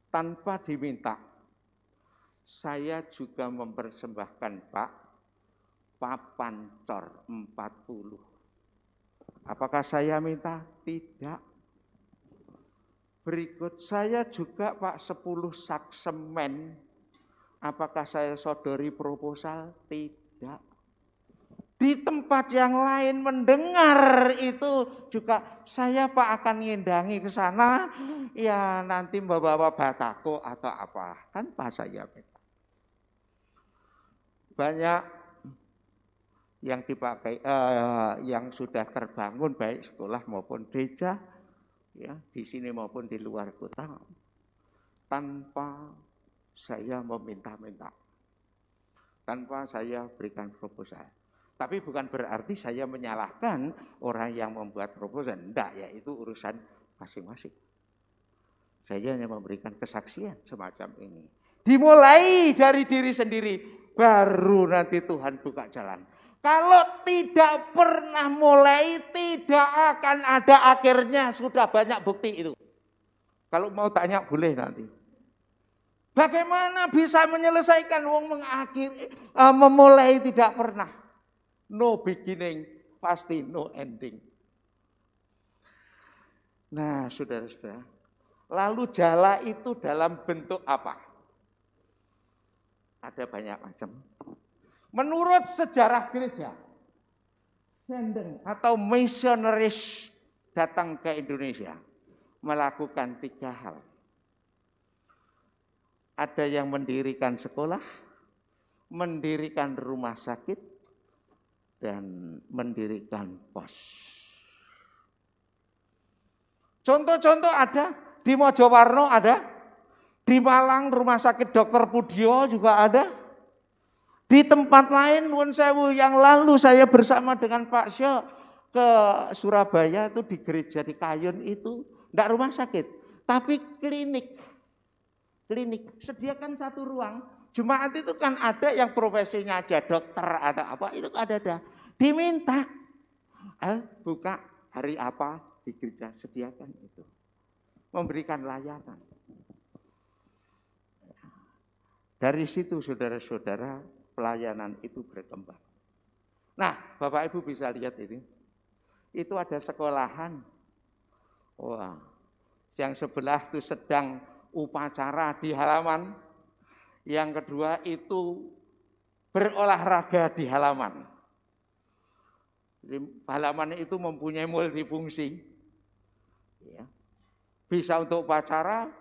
tanpa diminta, saya juga mempersembahkan Pak, papan cor 40. Apakah saya minta? Tidak. Berikut saya juga Pak 10 sak semen. Apakah saya sodori proposal? Tidak. Di tempat yang lain mendengar itu juga saya Pak akan ngindangi ke sana, ya nanti bawa batako atau apa, tanpa saya minta. Banyak yang dipakai, yang sudah terbangun baik sekolah maupun gereja, ya di sini maupun di luar kota, tanpa saya meminta-minta, tanpa saya berikan proposal. Tapi bukan berarti saya menyalahkan orang yang membuat proposal. Enggak, ya itu urusan masing-masing. Saya hanya memberikan kesaksian semacam ini. Dimulai dari diri sendiri, baru nanti Tuhan buka jalan. Kalau tidak pernah mulai, tidak akan ada akhirnya. Sudah banyak bukti itu. Kalau mau tanya boleh nanti. Bagaimana bisa menyelesaikan wong memulai tidak pernah. No beginning, pasti no ending. Nah, saudara-saudara, lalu jala itu dalam bentuk apa? Ada banyak macam. Menurut sejarah gereja, sending atau missionaries datang ke Indonesia melakukan 3 hal. Ada yang mendirikan sekolah, mendirikan rumah sakit, dan mendirikan pos. Contoh-contoh ada, di Mojowarno ada, di Malang rumah sakit Dr. Pudio juga ada. Di tempat lain, Nuwun Sewu, yang lalu saya bersama dengan Pak Syo ke Surabaya itu di gereja di Kayun itu, enggak rumah sakit, tapi klinik. Klinik, sediakan 1 ruang. Jemaat itu kan ada yang profesinya aja dokter atau apa, itu ada. Diminta, buka hari apa di gereja, sediakan itu. Memberikan layanan. Dari situ saudara-saudara, pelayanan itu berkembang. Nah, Bapak Ibu bisa lihat ini. Itu ada sekolahan. Wah, yang sebelah itu sedang upacara di halaman. Yang kedua itu berolahraga di halaman. Jadi, halaman itu mempunyai multifungsi. Ya. Bisa untuk upacara,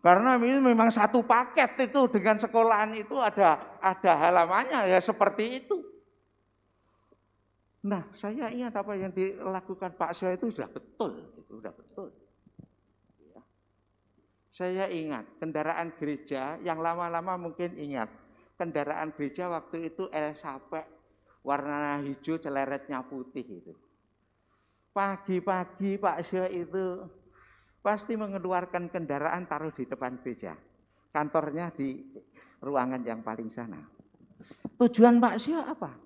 karena ini memang satu paket itu dengan sekolahan itu ada halamannya ya seperti itu. Nah, saya ingat apa yang dilakukan Pak Syo itu sudah betul, Ya. Saya ingat kendaraan gereja yang lama-lama mungkin ingat. Kendaraan gereja waktu itu Elsape, warna hijau, celeretnya putih itu. Pagi-pagi Pak Syo itu pasti mengeluarkan kendaraan taruh di depan gereja. Kantornya di ruangan yang paling sana. Tujuan Pak Syo apa?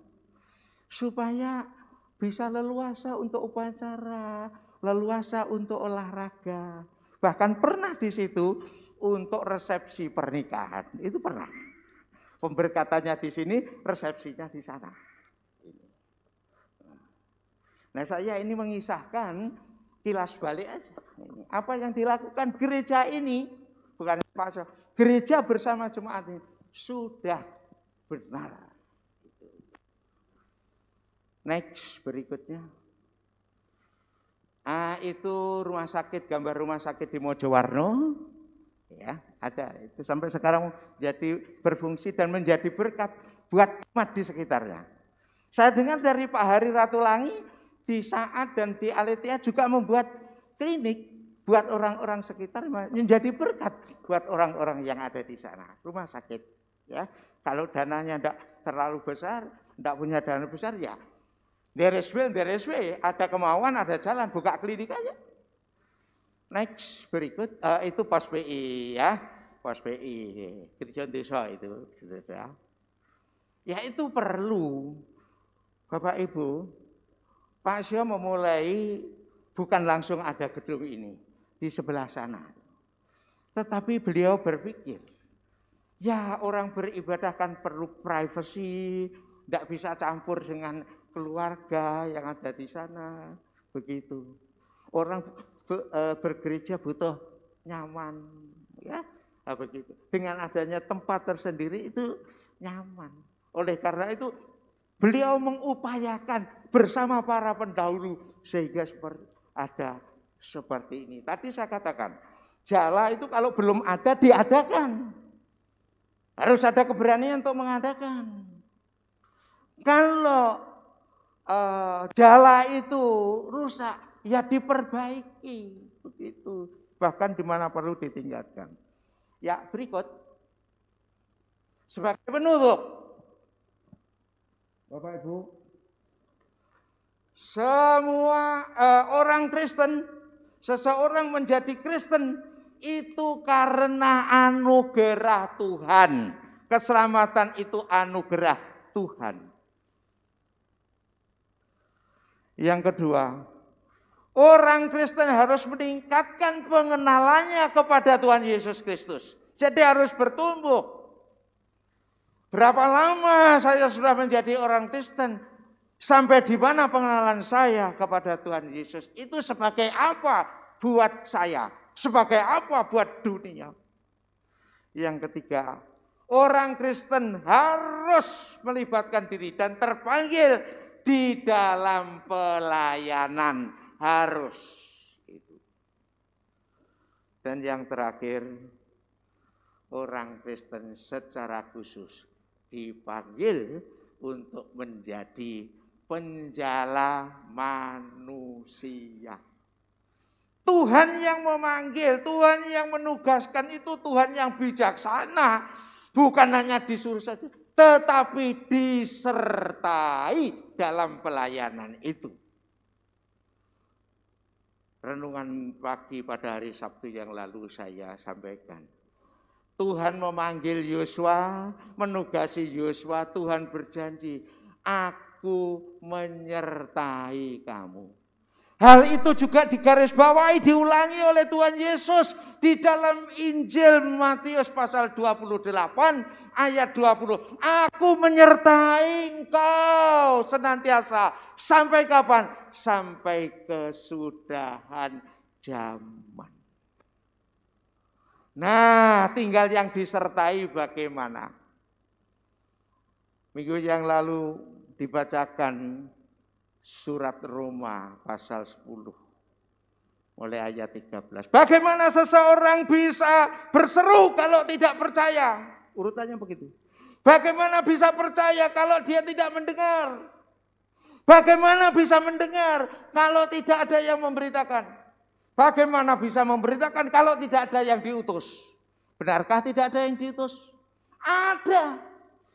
Supaya bisa leluasa untuk upacara, leluasa untuk olahraga. Bahkan pernah di situ untuk resepsi pernikahan. Itu pernah. Pemberkatannya di sini, resepsinya di sana. Nah, saya ini mengisahkan kilas balik aja. Apa yang dilakukan gereja ini, bukan Pak Syo, gereja bersama jemaat ini sudah benar. Next, berikutnya. Itu rumah sakit, gambar rumah sakit di Mojowarno. Ya, ada. Itu sampai sekarang jadi berfungsi dan menjadi berkat buat umat di sekitarnya. Saya dengar dari Pak Hari Ratulangi, di Saat dan di Aletia juga membuat klinik buat orang-orang sekitar, menjadi berkat buat orang-orang yang ada di sana. Rumah sakit, ya. Kalau dananya tidak terlalu besar, tidak punya dana besar, ya Beres-beres, ada kemauan, ada jalan, buka klinik aja. Next, berikut, itu pos PI ya. Pos PI, Kerjaan Desa itu. Ya itu perlu, Bapak Ibu, Pak Sio memulai bukan langsung ada gedung ini di sebelah sana. Tetapi beliau berpikir, ya orang beribadah kan perlu privacy, tidak bisa campur dengan keluarga yang ada di sana, begitu. Orang bergereja butuh nyaman, ya, begitu. Dengan adanya tempat tersendiri itu nyaman. Oleh karena itu beliau mengupayakan bersama para pendahulu sehingga ada seperti ini. Tadi saya katakan, jala itu kalau belum ada diadakan. Harus ada keberanian untuk mengadakan. Kalau jala itu rusak, ya diperbaiki, begitu. Bahkan di mana perlu ditingkatkan. Ya, berikut. Sebagai penutup, Bapak Ibu, semua orang Kristen, seseorang menjadi Kristen itu karena anugerah Tuhan. Keselamatan itu anugerah Tuhan. Yang kedua, orang Kristen harus meningkatkan pengenalannya kepada Tuhan Yesus Kristus. Jadi harus bertumbuh. Berapa lama saya sudah menjadi orang Kristen? Sampai di mana pengenalan saya kepada Tuhan Yesus? Itu sebagai apa buat saya? Sebagai apa buat dunia? Yang ketiga, orang Kristen harus melibatkan diri dan terpanggil di dalam pelayanan, harus itu. Dan yang terakhir, orang Kristen secara khusus dipanggil untuk menjadi penjala manusia. Tuhan yang memanggil, Tuhan yang menugaskan itu Tuhan yang bijaksana. Bukan hanya disuruh saja, tetapi disertai dalam pelayanan itu. Renungan pagi pada hari Sabtu yang lalu saya sampaikan. Tuhan memanggil Yosua, menugasi Yosua, Tuhan berjanji, aku menyertai kamu. Hal itu juga digarisbawahi, diulangi oleh Tuhan Yesus di dalam Injil Matius pasal 28 ayat 20. Aku menyertai engkau senantiasa. Sampai kapan? Sampai kesudahan zaman. Nah, tinggal yang disertai bagaimana? Minggu yang lalu dibacakan surat Roma pasal 10 mulai ayat 13. Bagaimana seseorang bisa berseru kalau tidak percaya? Urutannya begitu. Bagaimana bisa percaya kalau dia tidak mendengar? Bagaimana bisa mendengar kalau tidak ada yang memberitakan? Bagaimana bisa memberitakan kalau tidak ada yang diutus? Benarkah tidak ada yang diutus? Ada.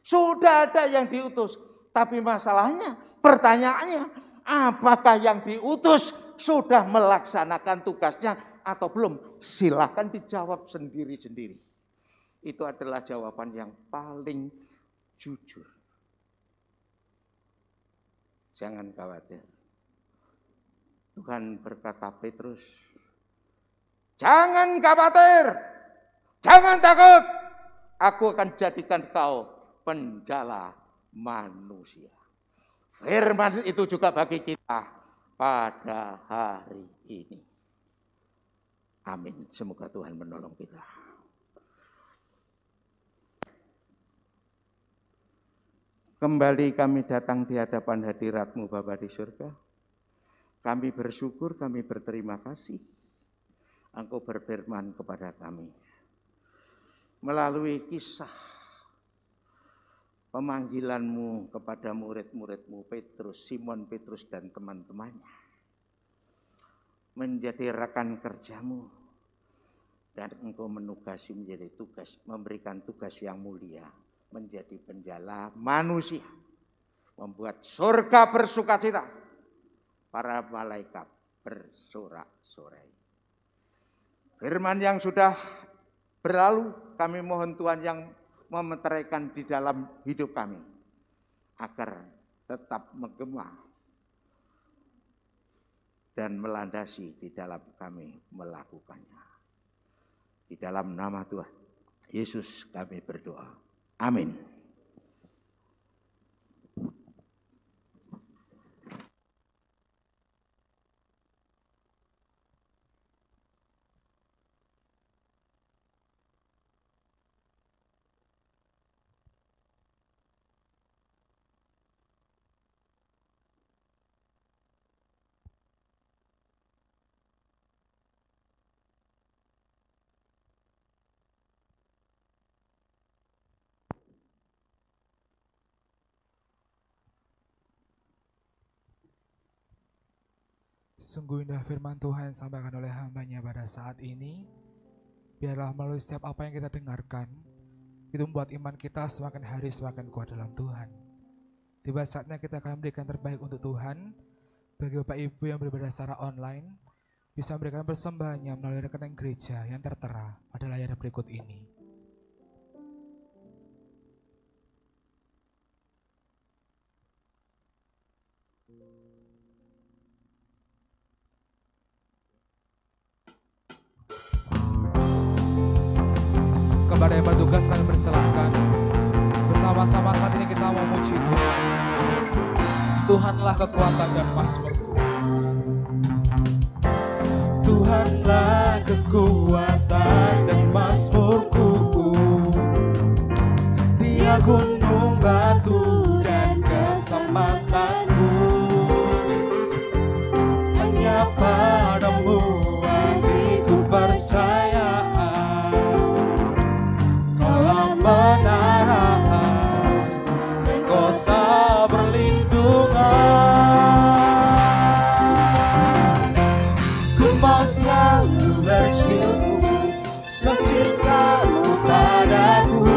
Sudah ada yang diutus. Tapi masalahnya, pertanyaannya, apakah yang diutus sudah melaksanakan tugasnya atau belum? Silakan dijawab sendiri-sendiri. Itu adalah jawaban yang paling jujur. Jangan khawatir. Tuhan berkata Petrus, jangan khawatir, jangan takut. Aku akan jadikan kau penjala manusia. Firman itu juga bagi kita pada hari ini. Amin. Semoga Tuhan menolong kita. Kembali kami datang di hadapan hadirat-Mu Bapa di surga. Kami bersyukur, kami berterima kasih. Engkau berfirman kepada kami. Melalui kisah pemanggilan-Mu kepada murid-murid-Mu Petrus, Simon Petrus dan teman-temannya. Menjadi rekan kerja-Mu. Dan Engkau menugasi menjadi tugas, memberikan tugas yang mulia. Menjadi penjala manusia. membuat surga bersukacita, para malaikat bersorak-sorai. Firman yang sudah berlalu, kami mohon Tuhan yang memeteraikan di dalam hidup kami, agar tetap menggema dan melandasi di dalam kami melakukannya. Di dalam nama Tuhan Yesus kami berdoa. Amin.
Sungguh indah firman Tuhan yang disampaikan oleh hamba-Nya pada saat ini. Biarlah melalui setiap apa yang kita dengarkan, itu membuat iman kita semakin hari semakin kuat dalam Tuhan. Tiba saatnya kita akan memberikan terbaik untuk Tuhan. Bagi Bapak Ibu yang beribadah secara online, bisa memberikan persembahannya melalui rekening gereja yang tertera pada layar berikut ini. Kepada yang bertugas kami persilahkan bersama-sama saat ini kita memuji Tuhan. Tuhanlah kekuatan dan mazmurku. Tuhanlah kekuatan dan mazmurku. Dia gunung batu dan keselamatanku. Hanya padamu hatiku percaya. Menara dan kota berlindungan. Ku mau selalu bersyukur, cintamu padaku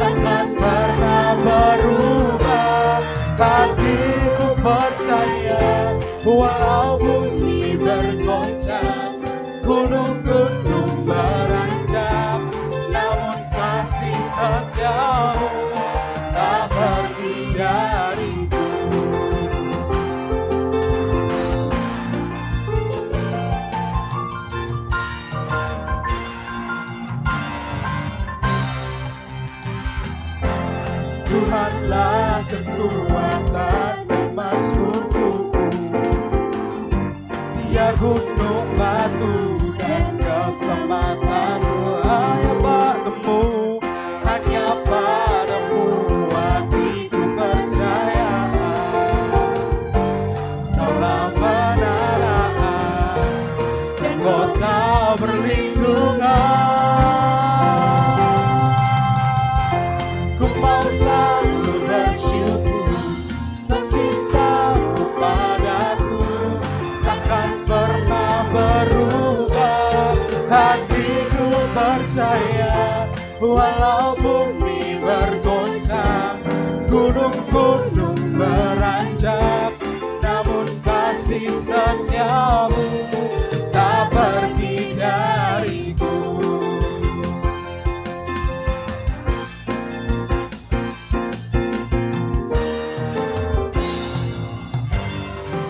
takkan pernah berubah. Hatiku percaya, walau bumi bergoncang, gunung-gunung beranjak, namun kasih setiamu tak pergi dariku. Tuhanlah kekuatan dan mazmurku. Dia gunung batu dan keselamatanmu. Hanya padamu, hanya padamu hatiku percaya. Kaulah menara dan kota berlindungan. Ku mau selalu bersyukur, cintamu padaku takkan pernah berubah. Hatiku percaya, walau bumi bergoncang, gunung-gunung beranjak, namun kasih setiamu tak pergi dariku.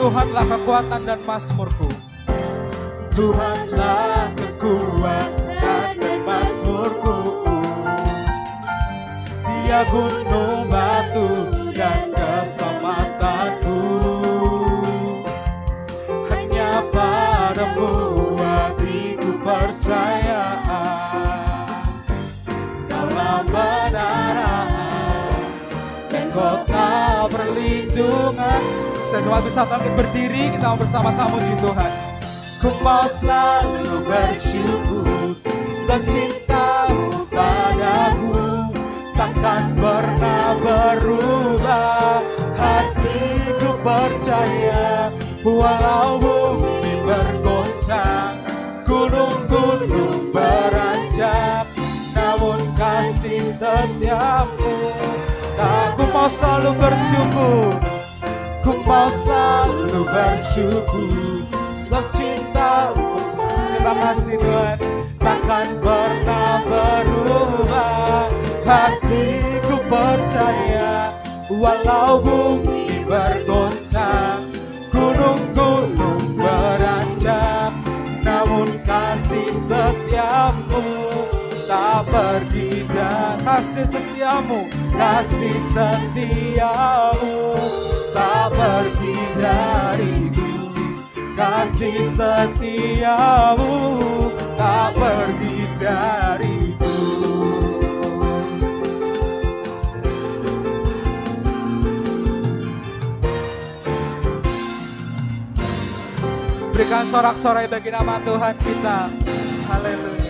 Tuhanlah kekuatan dan mazmurku. Tuhanlah kekuatan dan mazmurku. Dia gunung batu dan keselamatanku. Hanya padamu hatiku percaya. Kaulah menara dan kota berlindungan. Saya cuma bisa bangkit berdiri, kita mau bersama-sama puji Tuhan. Ku mau selalu bersyukur, sebab cintamu padaku takkan pernah berubah. Hatiku percaya, walau bumi bergoncang, gunung-gunung beranjak, namun kasih setiamu tak ku mau mau selalu bersyukur, ku mau selalu bersyukur, sebab cinta-Mu, terima kasih Tuhan, takkan pernah berubah. Hatiku percaya, walau bumi bergoncang, gunung-gunung beranjak, namun kasih setiamu tak pergi dan kasih setiamu tak pergi dariku, kasih setiamu tak pergi dariku. Berikan sorak-sorai bagi nama Tuhan kita. Haleluya.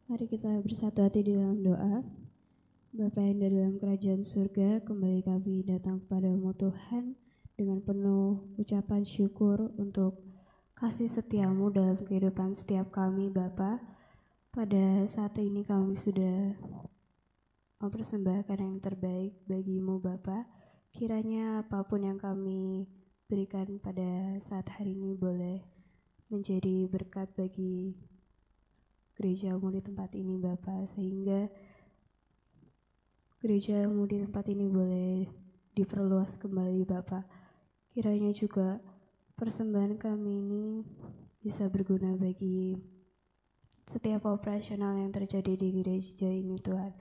Mari kita bersatu hati di dalam doa. Bapa yang ada dalam kerajaan surga, kembali kami datang kepadamu Tuhan dengan penuh ucapan syukur untuk kasih setiamu dalam kehidupan setiap kami Bapa. Pada saat ini kami sudah mempersembahkan yang terbaik bagimu Bapa. Kiranya apapun yang kami berikan pada saat hari ini boleh menjadi berkat bagi gerejamu di tempat ini Bapa, sehingga gerejamu di tempat ini boleh diperluas kembali Bapa. Kiranya juga persembahan kami ini bisa berguna bagi setiap operasional yang terjadi di gereja ini Tuhan.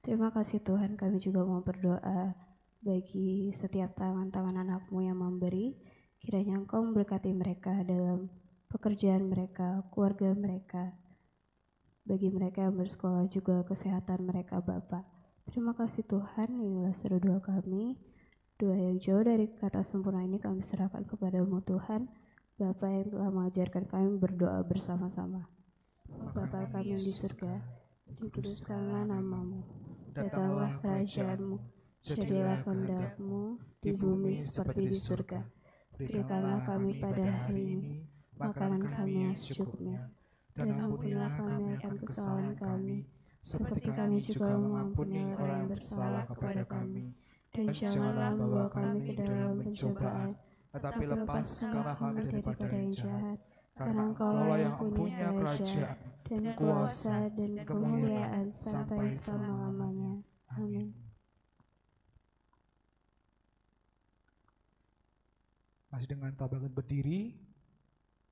Terima kasih Tuhan, kami juga mau berdoa bagi setiap tangan-tangan anak-Mu yang memberi. Kiranya Engkau memberkati mereka dalam pekerjaan mereka, keluarga mereka, bagi mereka yang bersekolah juga kesehatan mereka Bapa. Terima kasih Tuhan, inilah seru doa kami. Doa yang jauh dari kata sempurna ini kami serahkan kepadamu Tuhan, Bapa yang telah mengajarkan kami berdoa bersama-sama. Bapa kami yang di surga, dikuduskanlah nama-Mu, datanglah kerajaan-Mu, jadilah kehendak-Mu di bumi seperti di surga. Berikanlah kami pada hari ini makanan kami yang secukupnya, dan ampunilah kami akan kesalahan kami, seperti kami juga mengampuni orang yang bersalah kepada kami. Dan janganlah membawa kami ke dalam pencobaan, tetapi lepaskanlah kami daripada yang jahat. Karena Engkau yang punya kerajaan, dan kuasa, dan kemuliaan sampai selama-lamanya. Amin.
Masih dengan tabakan berdiri,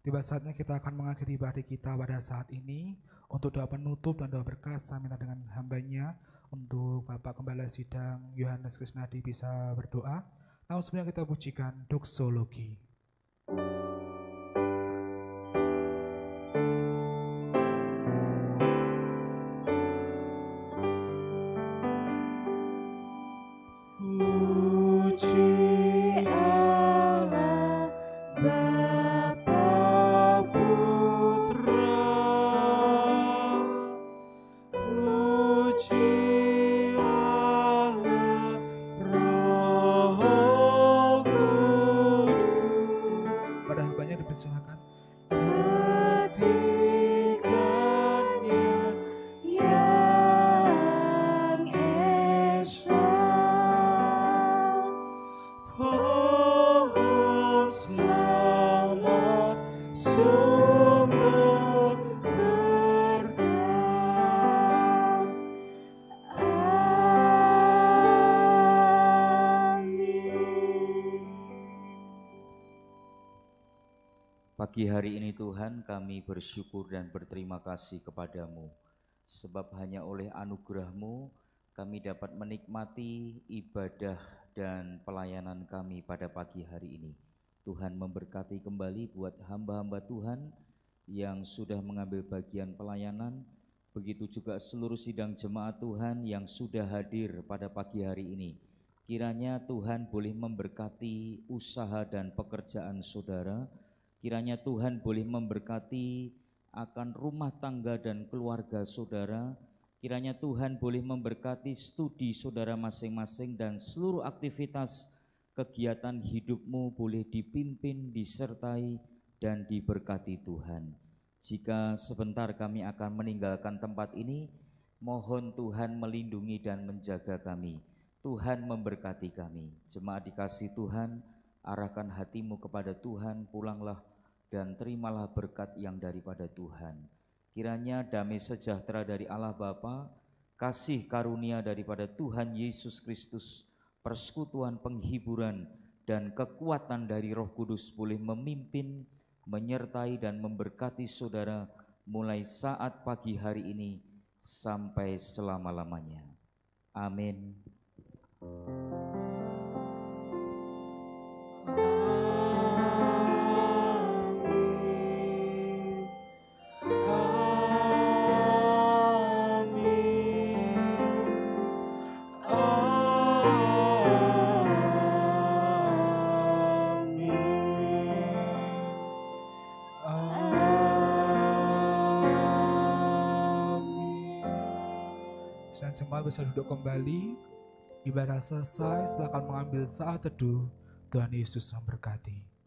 tiba saatnya kita akan mengakhiri ibadah kita pada saat ini. Untuk doa penutup dan doa berkat, saya minta dengan hambanya untuk Bapak Gembala Sidang Yohanes Krisnadi bisa berdoa. Namun sebelumnya kita pujikan doksologi.
Pagi hari ini Tuhan, kami bersyukur dan berterima kasih kepadamu, sebab hanya oleh anugerah-Mu kami dapat menikmati ibadah dan pelayanan kami pada pagi hari ini. Tuhan memberkati kembali buat hamba-hamba Tuhan yang sudah mengambil bagian pelayanan, begitu juga seluruh sidang jemaat Tuhan yang sudah hadir pada pagi hari ini. Kiranya Tuhan boleh memberkati usaha dan pekerjaan saudara. Kiranya Tuhan boleh memberkati akan rumah tangga dan keluarga saudara. Kiranya Tuhan boleh memberkati studi saudara masing-masing dan seluruh aktivitas kegiatan hidupmu boleh dipimpin, disertai dan diberkati Tuhan. Jika sebentar kami akan meninggalkan tempat ini, mohon Tuhan melindungi dan menjaga kami. Tuhan memberkati kami. Jemaat dikasih Tuhan, arahkan hatimu kepada Tuhan, pulanglah dan terimalah berkat yang daripada Tuhan. Kiranya damai sejahtera dari Allah Bapa, kasih karunia daripada Tuhan Yesus Kristus, persekutuan, penghiburan, dan kekuatan dari Roh Kudus boleh memimpin, menyertai dan memberkati saudara mulai saat pagi hari ini sampai selama-lamanya. Amin.
Dan semua bisa duduk kembali. Ibadah selesai, silakan mengambil saat teduh. Tuhan Yesus memberkati.